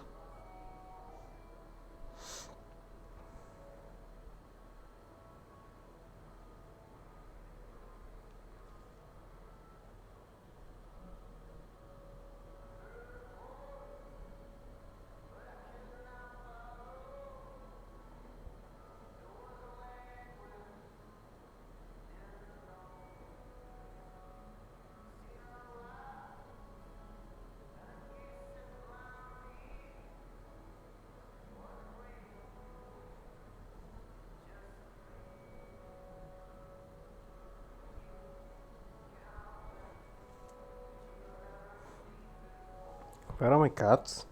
Where are my cats?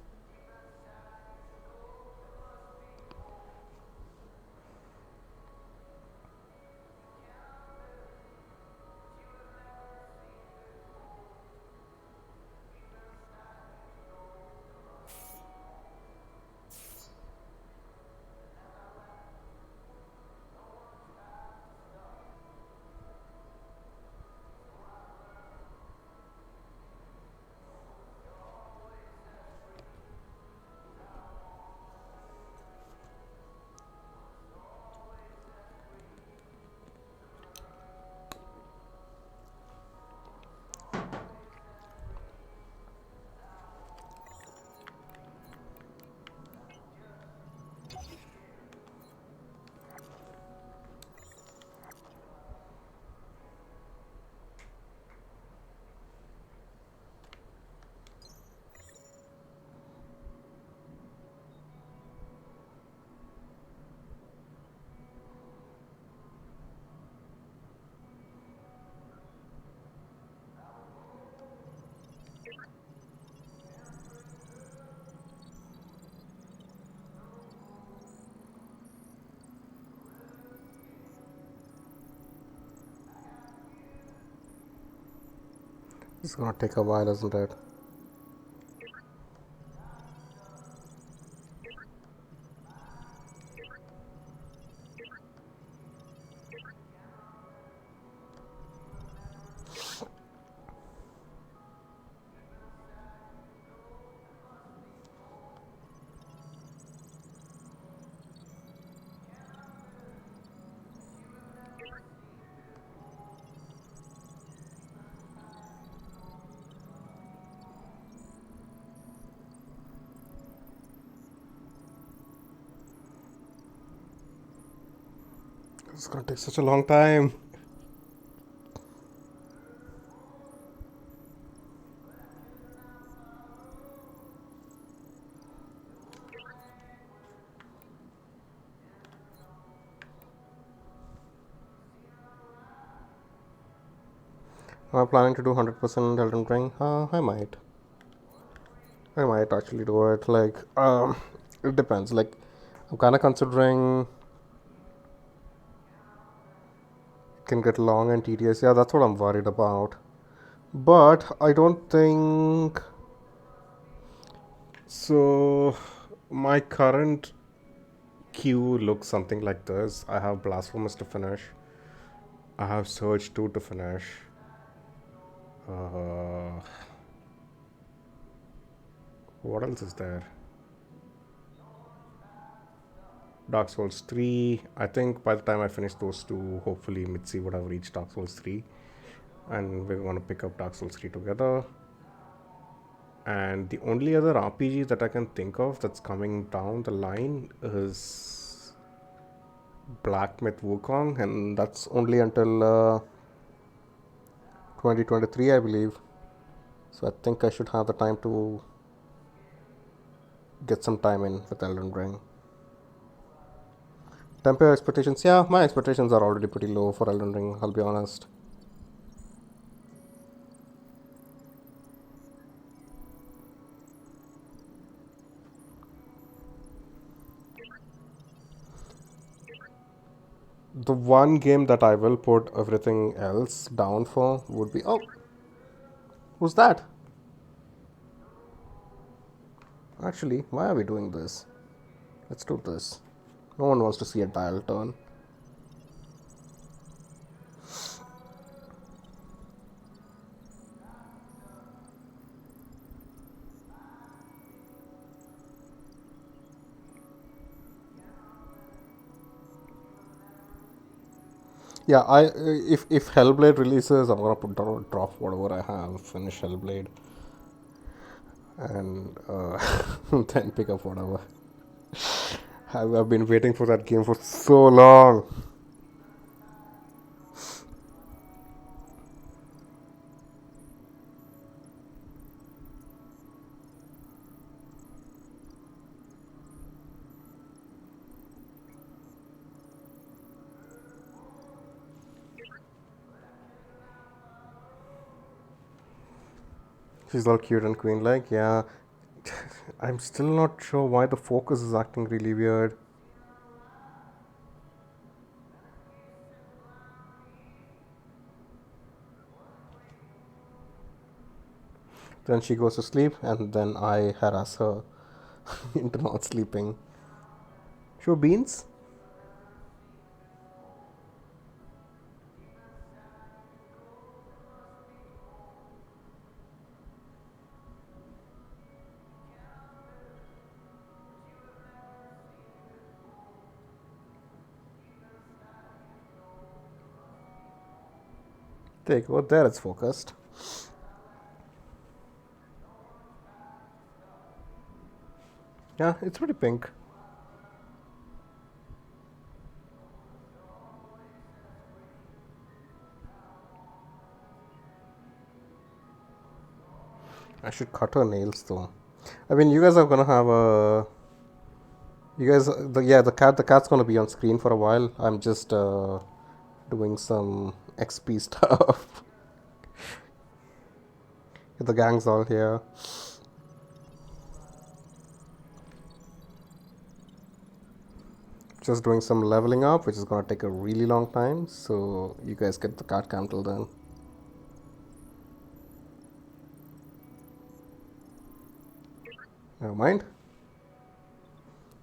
It's gonna take a while, isn't it? It's gonna take such a long time. Am I planning to do 100% Elden Ring? I might. I might actually do it. Like, it depends. Like, I'm kind of considering it can get long and tedious. Yeah, that's what I'm worried about. But I don't think so. My current queue looks something like this. I have Blasphemous to finish. I have Surge 2 to finish. Uh, what else is there? Dark Souls 3. I think by the time I finish those two, hopefully Mitzi would have reached Dark Souls 3. And we're going to pick up Dark Souls 3 together. And the only other RPG that I can think of that's coming down the line is Black Myth Wukong, and that's only until 2023, I believe. So I think I should have the time to get some time in with Elden Ring. Temper expectations, yeah, my expectations are already pretty low for Elden Ring, I'll be honest. The one game that I will put everything else down for would be... Oh! Who's that? Actually, why are we doing this? Let's do this. No one wants to see a dial turn. Yeah, if Hellblade releases, I'm gonna drop whatever I have, finish Hellblade, and then pick up whatever. I've been waiting for that game for so long. She's all cute and queen-like, yeah. I'm still not sure why the focus is acting really weird. Then she goes to sleep, and then I harass her into not sleeping. Sure, beans? There you go, there it's focused. Yeah, it's pretty pink. I should cut her nails though. I mean, you guys are gonna have a... You guys, the cat's gonna be on screen for a while. I'm just doing some XP stuff. The gang's all here. Just doing some leveling up, which is gonna take a really long time. So you guys get the cat cam till then. Never mind.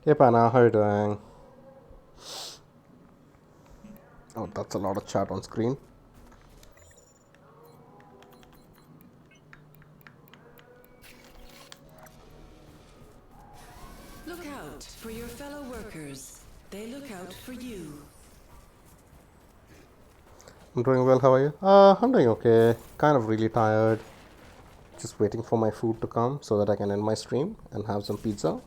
Hey Panna, how are you doing? Oh, that's a lot of chat on screen. Look out for your fellow workers. They look out for you. I'm doing well, how are you? I'm doing okay. Kind of really tired. Just waiting for my food to come so that I can end my stream and have some pizza.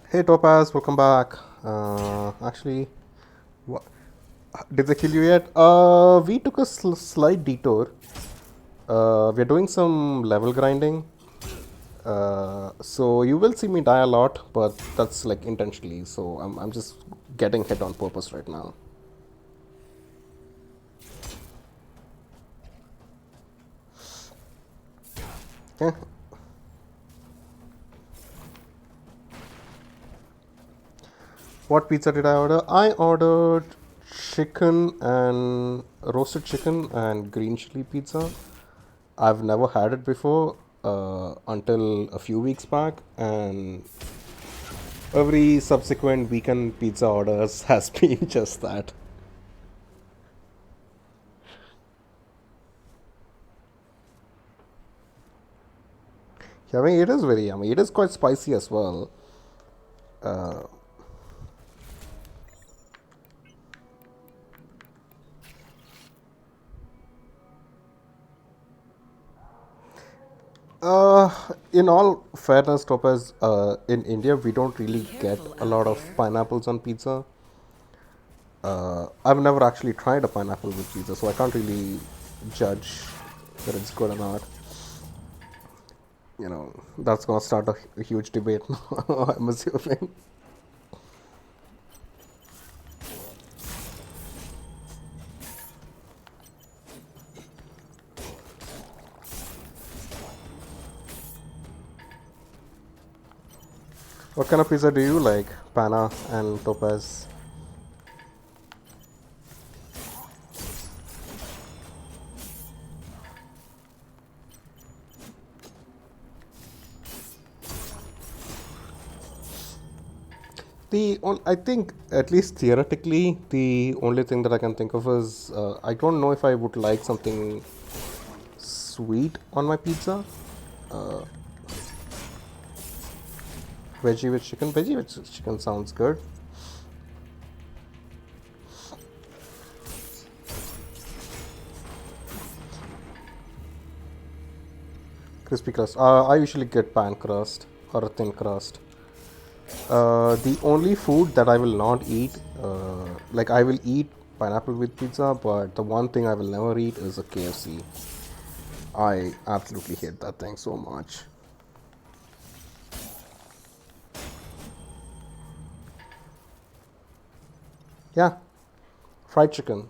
Hey Topaz, welcome back. Actually, what did they kill you yet? We took a slight detour. We're doing some level grinding. So you will see me die a lot, but that's like intentionally. So I'm just getting hit on purpose right now. Yeah. What pizza did I order? I ordered roasted chicken and green chili pizza. I've never had it before until a few weeks back, and every subsequent weekend pizza orders has been just that. Yeah, I mean, it is very yummy. It is quite spicy as well. Uh, Uh, in all fairness, Topaz, in India we don't really get Careful a out lot of there. pineapples on pizza. I've never actually tried a pineapple with pizza, so I can't really judge whether it's good or not. You know, that's gonna start a huge debate now, I'm assuming. What kind of pizza do you like, Pana and Topaz? I think, at least theoretically, the only thing that I can think of is I don't know if I would like something sweet on my pizza. Uh, Veggie with chicken. Veggie with chicken sounds good. Crispy crust. I usually get pan crust or a thin crust. The only food that I will not eat, like I will eat pineapple with pizza, but the one thing I will never eat is a KFC. I absolutely hate that thing so much. Yeah, fried chicken.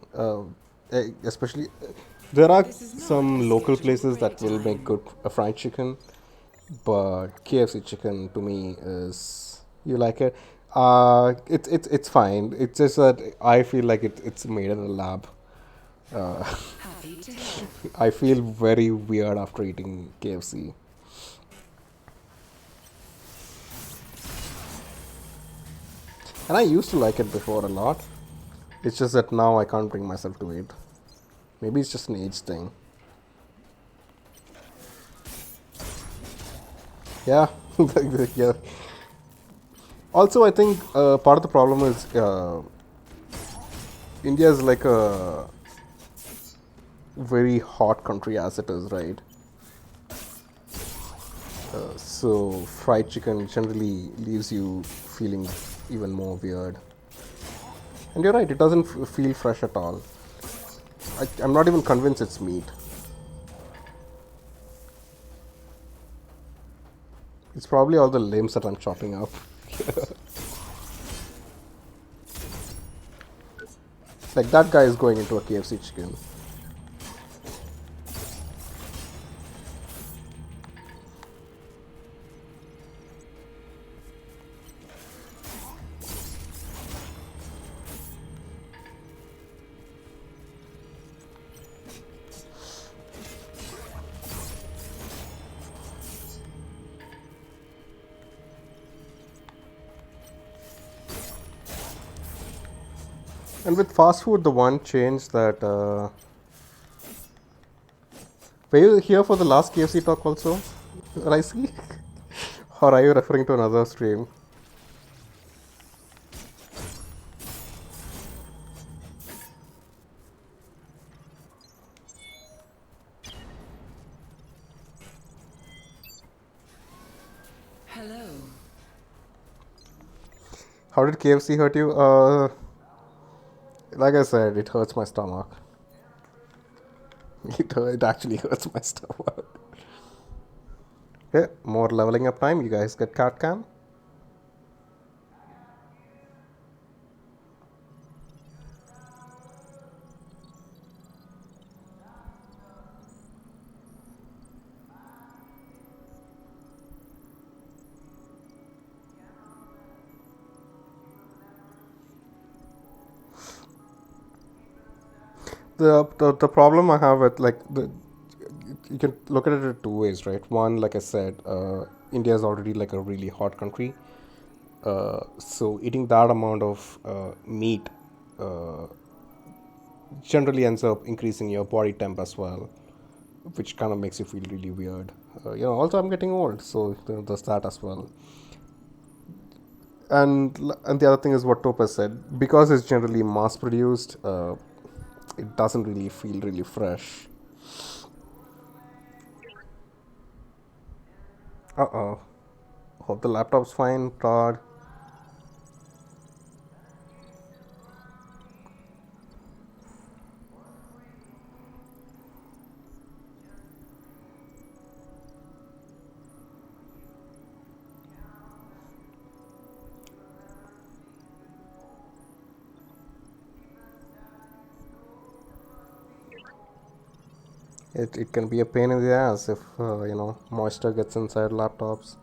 Especially, there are This is not a some local scheduled places break that will make time. good fried chicken, but KFC chicken to me is, you like it. It's fine. It's just that I feel like it's made in a lab. Uh, Happy to help. I feel very weird after eating KFC, and I used to like it before a lot. It's just that now I can't bring myself to eat. Maybe it's just an age thing. Yeah, yeah. Also, I think part of the problem is India is like a very hot country as it is, right? So fried chicken generally leaves you feeling even more weird. And you're right, it doesn't feel fresh at all. I'm not even convinced it's meat. It's probably all the limbs that I'm chopping up. Like that guy is going into a KFC chicken. And with fast food, the one change that were you here for the last KFC talk also, Ricey? Or are you referring to another stream? Hello. How did KFC hurt you? Like I said, it hurts my stomach. It actually hurts my stomach. Okay, more leveling up time. You guys get cat cam. The problem I have with like the you can look at it two ways, right? One, like I said, India is already like a really hot country, so eating that amount of meat uh, generally ends up increasing your body temp as well, which kind of makes you feel really weird. Also I'm getting old, so there's that as well. And the other thing is what Topaz said, because it's generally mass produced, it doesn't really feel really fresh. Uh-oh. Hope the laptop's fine, Todd. It can be a pain in the ass if moisture gets inside laptops.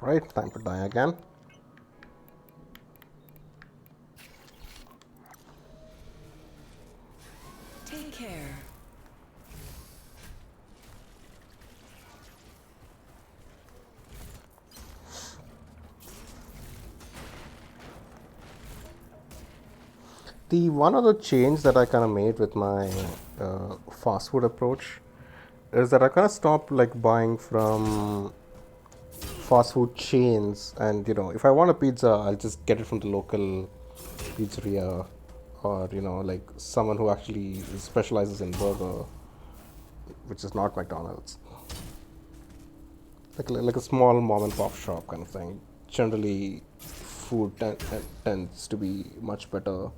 Right, time to die again. Take care. The one other change that I kind of made with my fast food approach is that I kind of stopped like buying from fast food chains, and if I want a pizza, I'll just get it from the local pizzeria, or like someone who actually specializes in burger, which is not McDonald's. Like a small mom and pop shop kind of thing. Generally, food tends to be much better.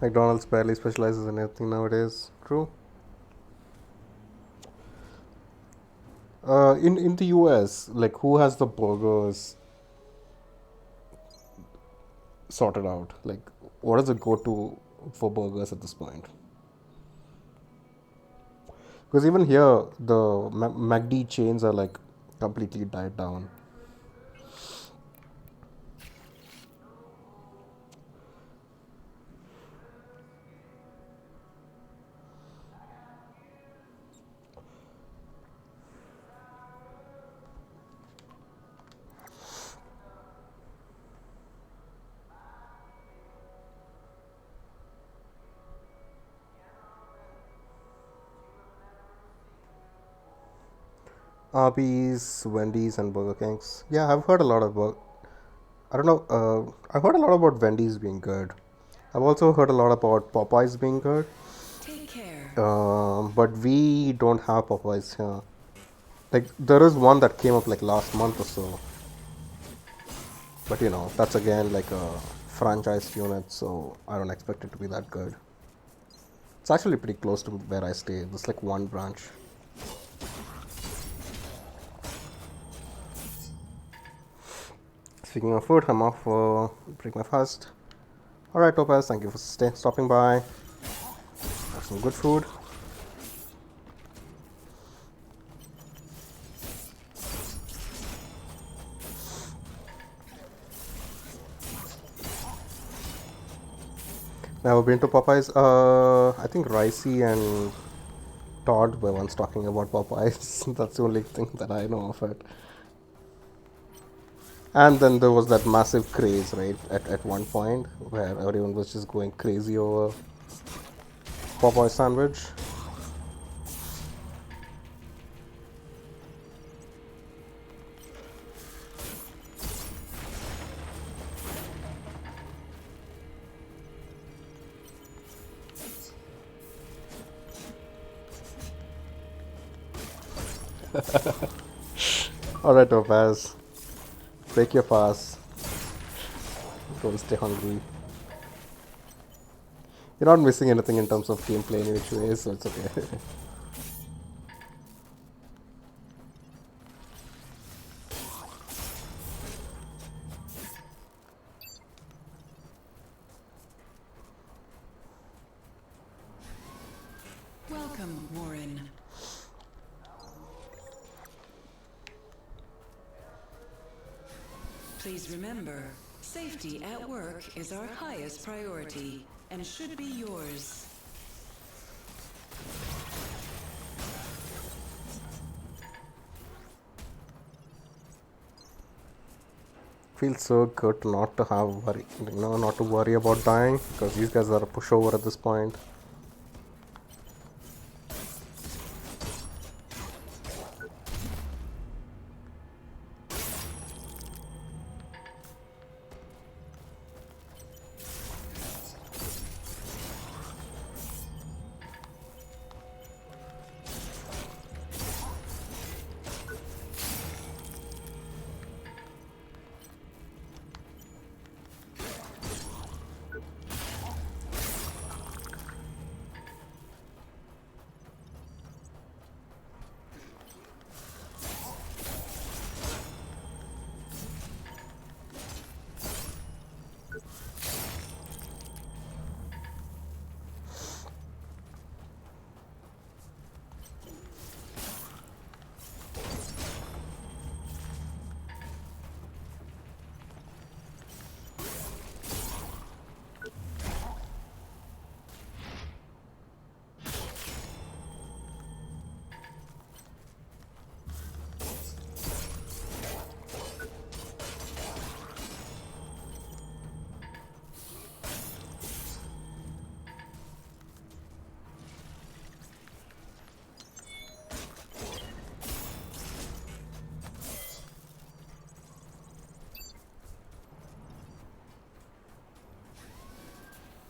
McDonald's barely specializes in anything nowadays. True. In the US, like who has the burgers sorted out? Like, what is the go-to for burgers at this point? Because even here, the MacD chains are like completely died down. Arby's, Wendy's, and Burger Kings. Yeah, I've heard a lot about. I don't know. I've heard a lot about Wendy's being good. I've also heard a lot about Popeyes being good. Take care. But we don't have Popeyes here. Like there is one that came up like last month or so. But that's again like a franchise unit, so I don't expect it to be that good. It's actually pretty close to where I stay. There's like one branch. Speaking of food, I'm off for break my fast. Alright, Topaz, thank you for stopping by. Have some good food. Never been to Popeyes. I think Ricey and Todd were once talking about Popeyes. That's the only thing that I know of it. And then there was that massive craze, right, at one point where everyone was just going crazy over Popeye sandwich. Alright, Topaz. Break your fast. Don't stay hungry. You're not missing anything in terms of gameplay in which way, so it's okay. Welcome, Warren. Please remember, safety at work is our highest priority and should be yours. Feels so good not to have worry, not to worry about dying because these guys are a pushover at this point.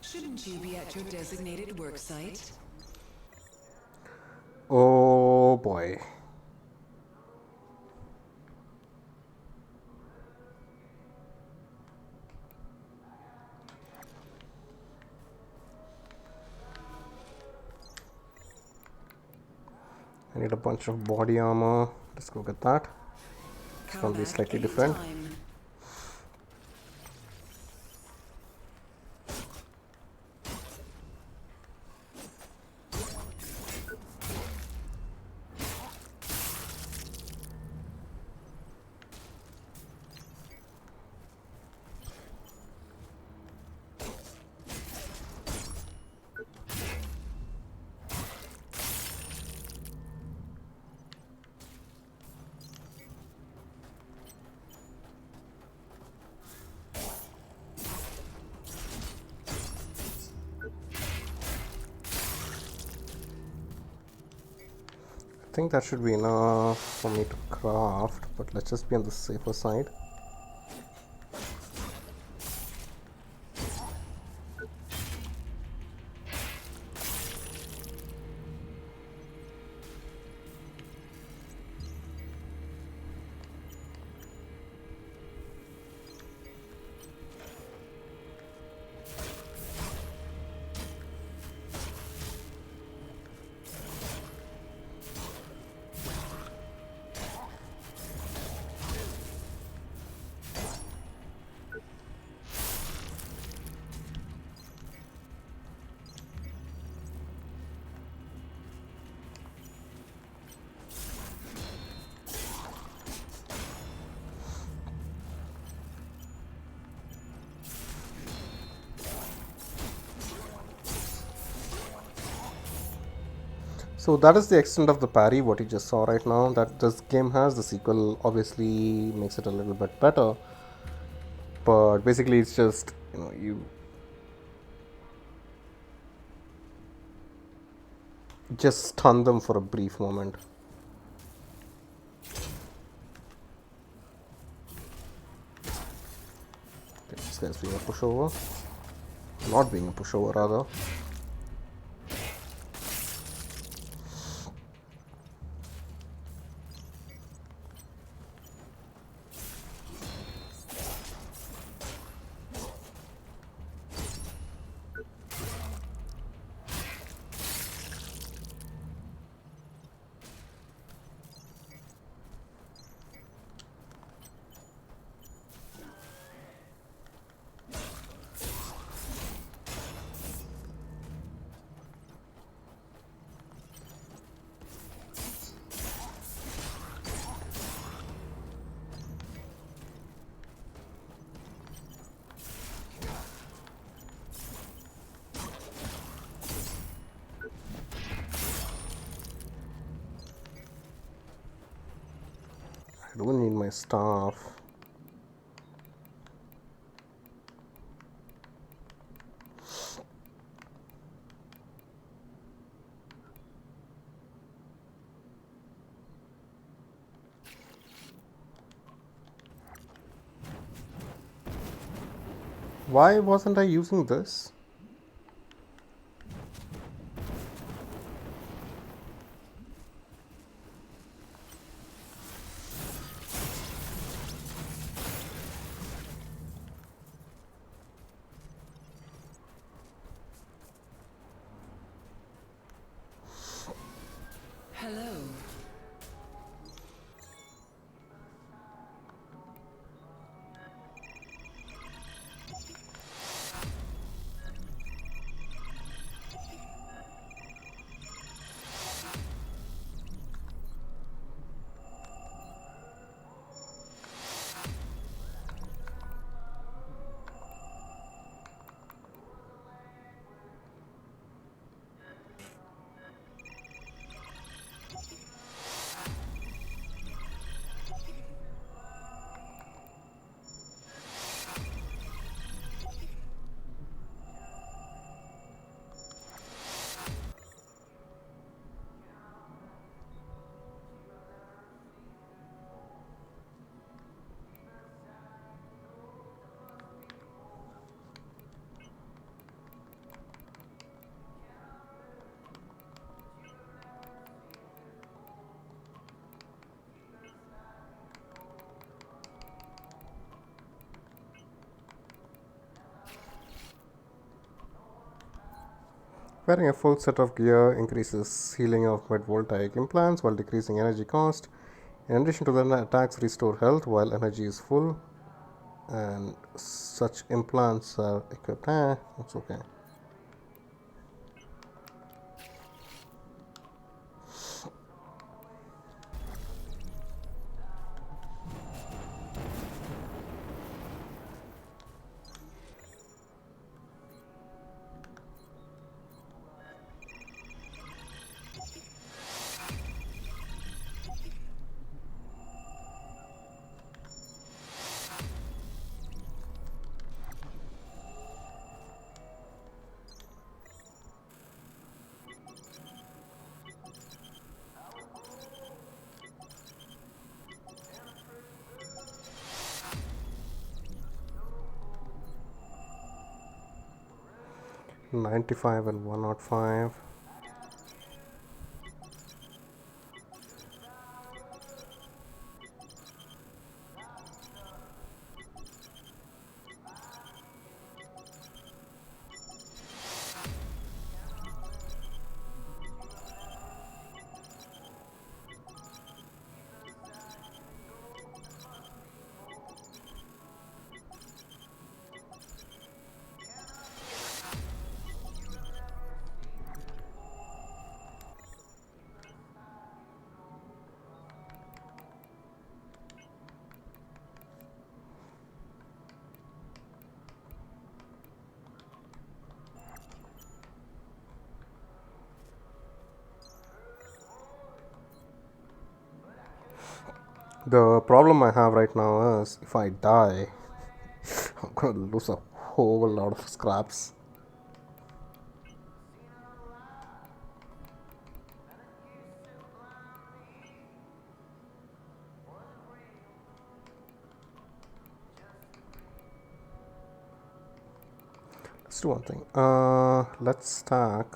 Shouldn't you be at your designated work site? Oh boy. I need a bunch of body armor. Let's go get that. It's gonna be slightly different. I think that should be enough for me to craft, but let's just be on the safer side. So that is the extent of the parry what you just saw right now that this game has. The sequel obviously makes it a little bit better, but basically it's just, you know, you just stun them for a brief moment. Okay, this guy's being a pushover. Not being a pushover, rather. I don't need my staff. Why wasn't I using this? Hello. Wearing a full set of gear increases healing of mid-voltaic implants while decreasing energy cost. In addition to that, attacks restore health while energy is full, and such implants are equipped. It's okay. $95 and $105. The problem I have right now is if I die, I'm gonna lose a whole lot of scraps. Let's do one thing. Let's stack.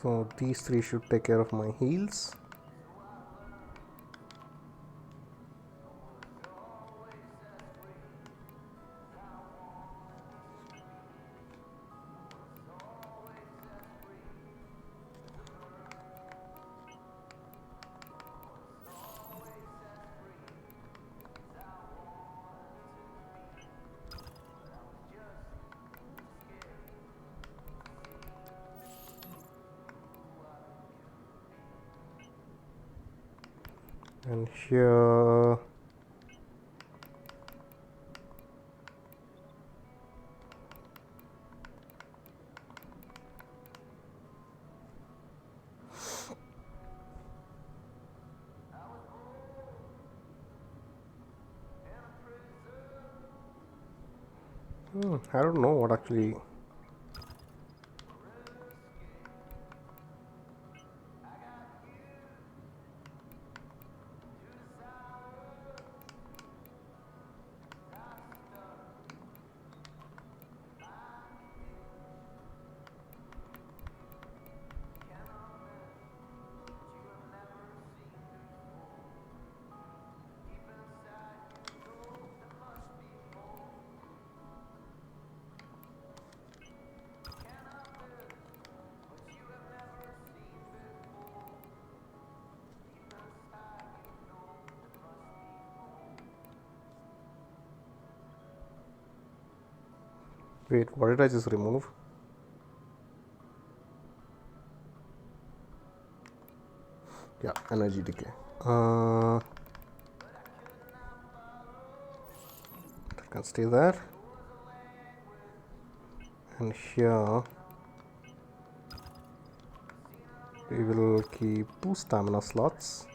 So these three should take care of my heals. And here I don't know what actually. Wait, what did I just remove? Yeah, energy decay. I can stay there. And here we will keep 2 stamina slots.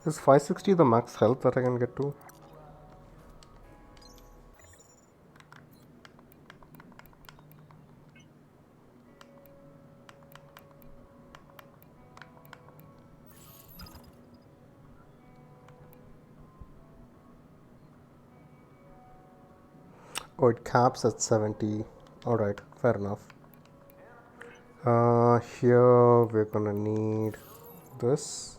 Is 560 the max health that I can get to? Oh, it caps at 70. Alright, fair enough. Here we're gonna need this.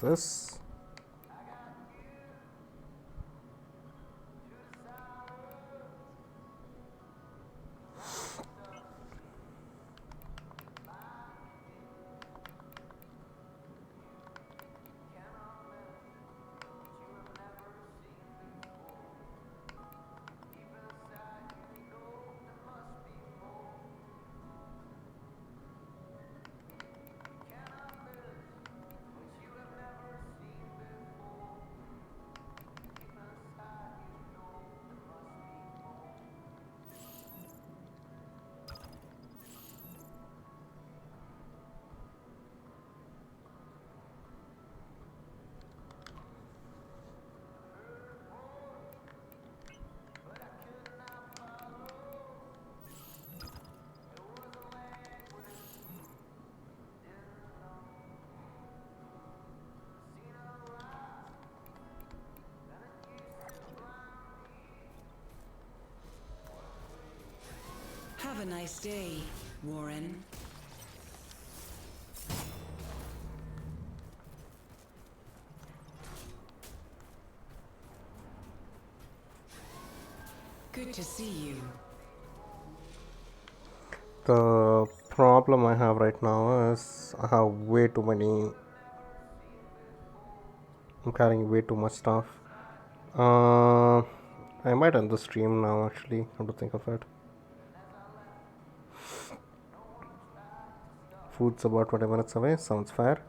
This. a nice day, Warren. Good to see you. The problem I have right now is I have way too many. I'm carrying way too much stuff. I might end the stream now, actually, come to think of it. Food's about 20 minutes away, sounds fair.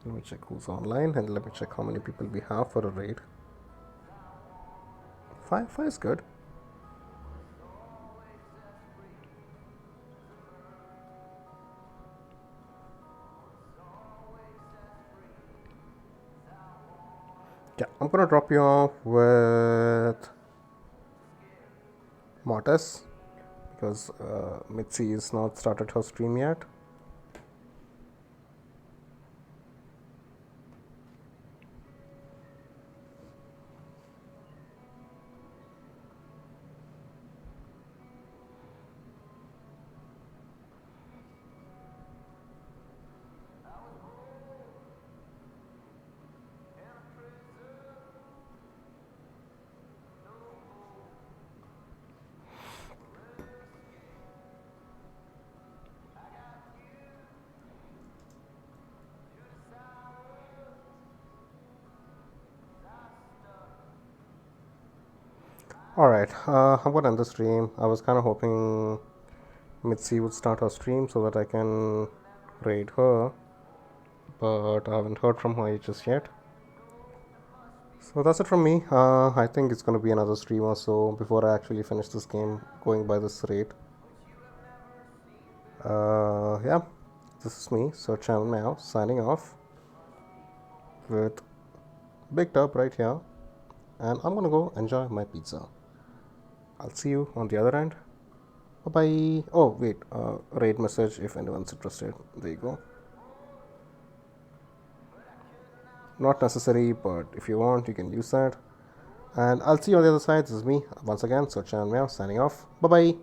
Let me check who's online and let me check how many people we have for a raid. Five is good. Yeah, I'm gonna drop you off with Mortis because Mitzi is not started her stream yet. Alright, I'm gonna end the stream. I was kind of hoping Mitzi would start her stream so that I can raid her, but I haven't heard from her just yet. So that's it from me. I think it's gonna be another stream or so before I actually finish this game going by this rate. Yeah, this is me, Sir Channel Meow, signing off with Big Tub right here, and I'm gonna go enjoy my pizza. I'll see you on the other end. Bye bye. Oh, wait, raid message if anyone's interested. There you go. Not necessary, but if you want, you can use that. And I'll see you on the other side. This is me, once again, Sir Channel Meow, signing off. Bye bye.